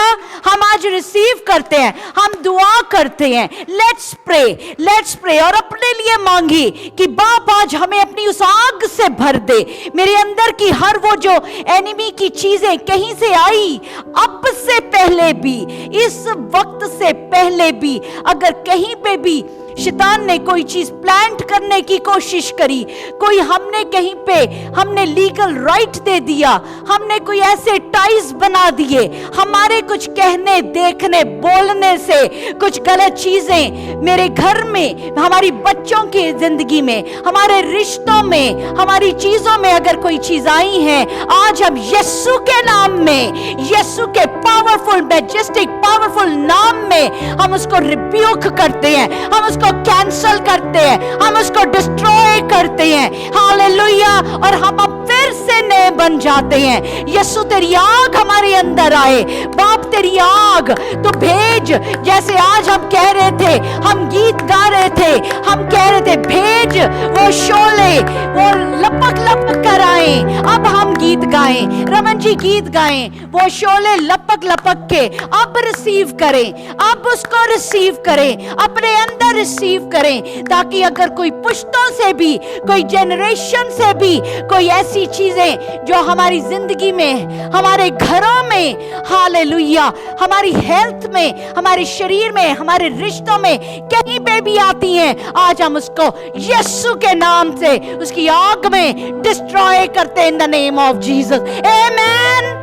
Speaker 1: हम आज रिसीव करते हैं, हम दुआ करते हैं। लेट्स प्रे और अपने लिए मांगी कि बाप आज हमें अपनी उस आग से भर दे। मेरे अंदर की हर वो जो एनिमी की चीजें कहीं से आई, अब से पहले भी, इस वक्त से पहले भी, अगर कहीं पे भी शैतान ने कोई चीज प्लांट करने की कोशिश करी, कोई हमने कहीं पे हमने लीगल राइट दे दिया, हमने कोई ऐसे टाइज बना दिए, हमारे कुछ कहने, देखने, बोलने से कुछ गलत चीजें मेरे घर में, हमारी बच्चों की जिंदगी में, हमारे रिश्तों में, हमारी चीजों में अगर कोई चीज आई है, आज हम यीशु के नाम में, यीशु के पावरफुल, मैजेस्टिक, पावरफुल नाम में हम उसको रिब्यूक करते हैं, हम उसको कैंसल करते हैं, हम उसको डिस्ट्रॉय करते हैं। हालेलुया। और हम अब फिर से नए बन जाते हैं। यीशु तेरी आग हमारे अंदर आए। बाप तेरी आग तो भेज, जैसे आज हम कह रहे थे, हम गीत गा रहे थे, हम कह रहे थे भेज वो शोले, वो लपक लपक कर आए। अब हम गीत गाएं, रमन जी गीत गाएं, वो शोले लपक लपक के अब रिसीव करें, अब उसको रिसीव करें, अपने अंदर रिसीव करें, ताकि अगर कोई पुश्तों से भी, कोई जनरेशन से भी कोई ऐसी चीजें जो हमारी जिंदगी में, हमारे घरों में, हालेलुया, हमारी हेल्थ में, हमारे शरीर में, हमारे रिश्तों में कहीं पे भी आती हैं, आज हम उसको यीशु के नाम से उसकी आग में डिस्ट्रॉय करते हैं in the name of Jesus. Amen.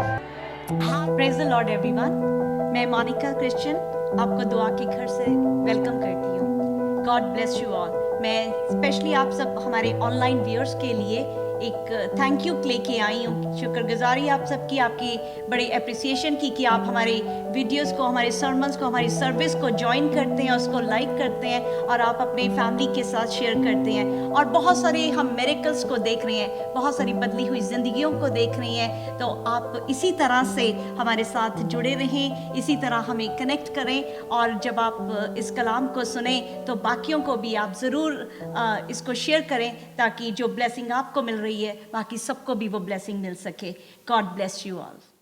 Speaker 1: Praise the Lord everyone. मैं मोनिका क्रिश्चियन आपको दुआ के घर से वेलकम करती हूँ। God bless you all. मैं स्पेशली आप सब हमारे ऑनलाइन व्यूअर्स के लिए एक थैंक यू लेके आई हूँ। शुक्रगुजारी आप सबकी, आपकी बड़ी अप्रिसिएशन की कि आप हमारे वीडियोस को, हमारे सर्मन्स को, हमारी सर्विस को ज्वाइन करते हैं, उसको लाइक करते हैं और आप अपने फैमिली के साथ शेयर करते हैं। और बहुत सारे हम मिरेकल्स को देख रहे हैं, बहुत सारी बदली हुई ज़िंदगियों को देख रहे हैं। तो आप इसी तरह से हमारे साथ जुड़े रहें, इसी तरह हमें कनेक्ट करें, और जब आप इस कलाम को सुने तो बाकियों को भी आप ज़रूर इसको शेयर करें, ताकि जो ब्लेसिंग आपको मिल रही है बाकी सबको भी वो ब्लेसिंग मिल सके। God bless you all.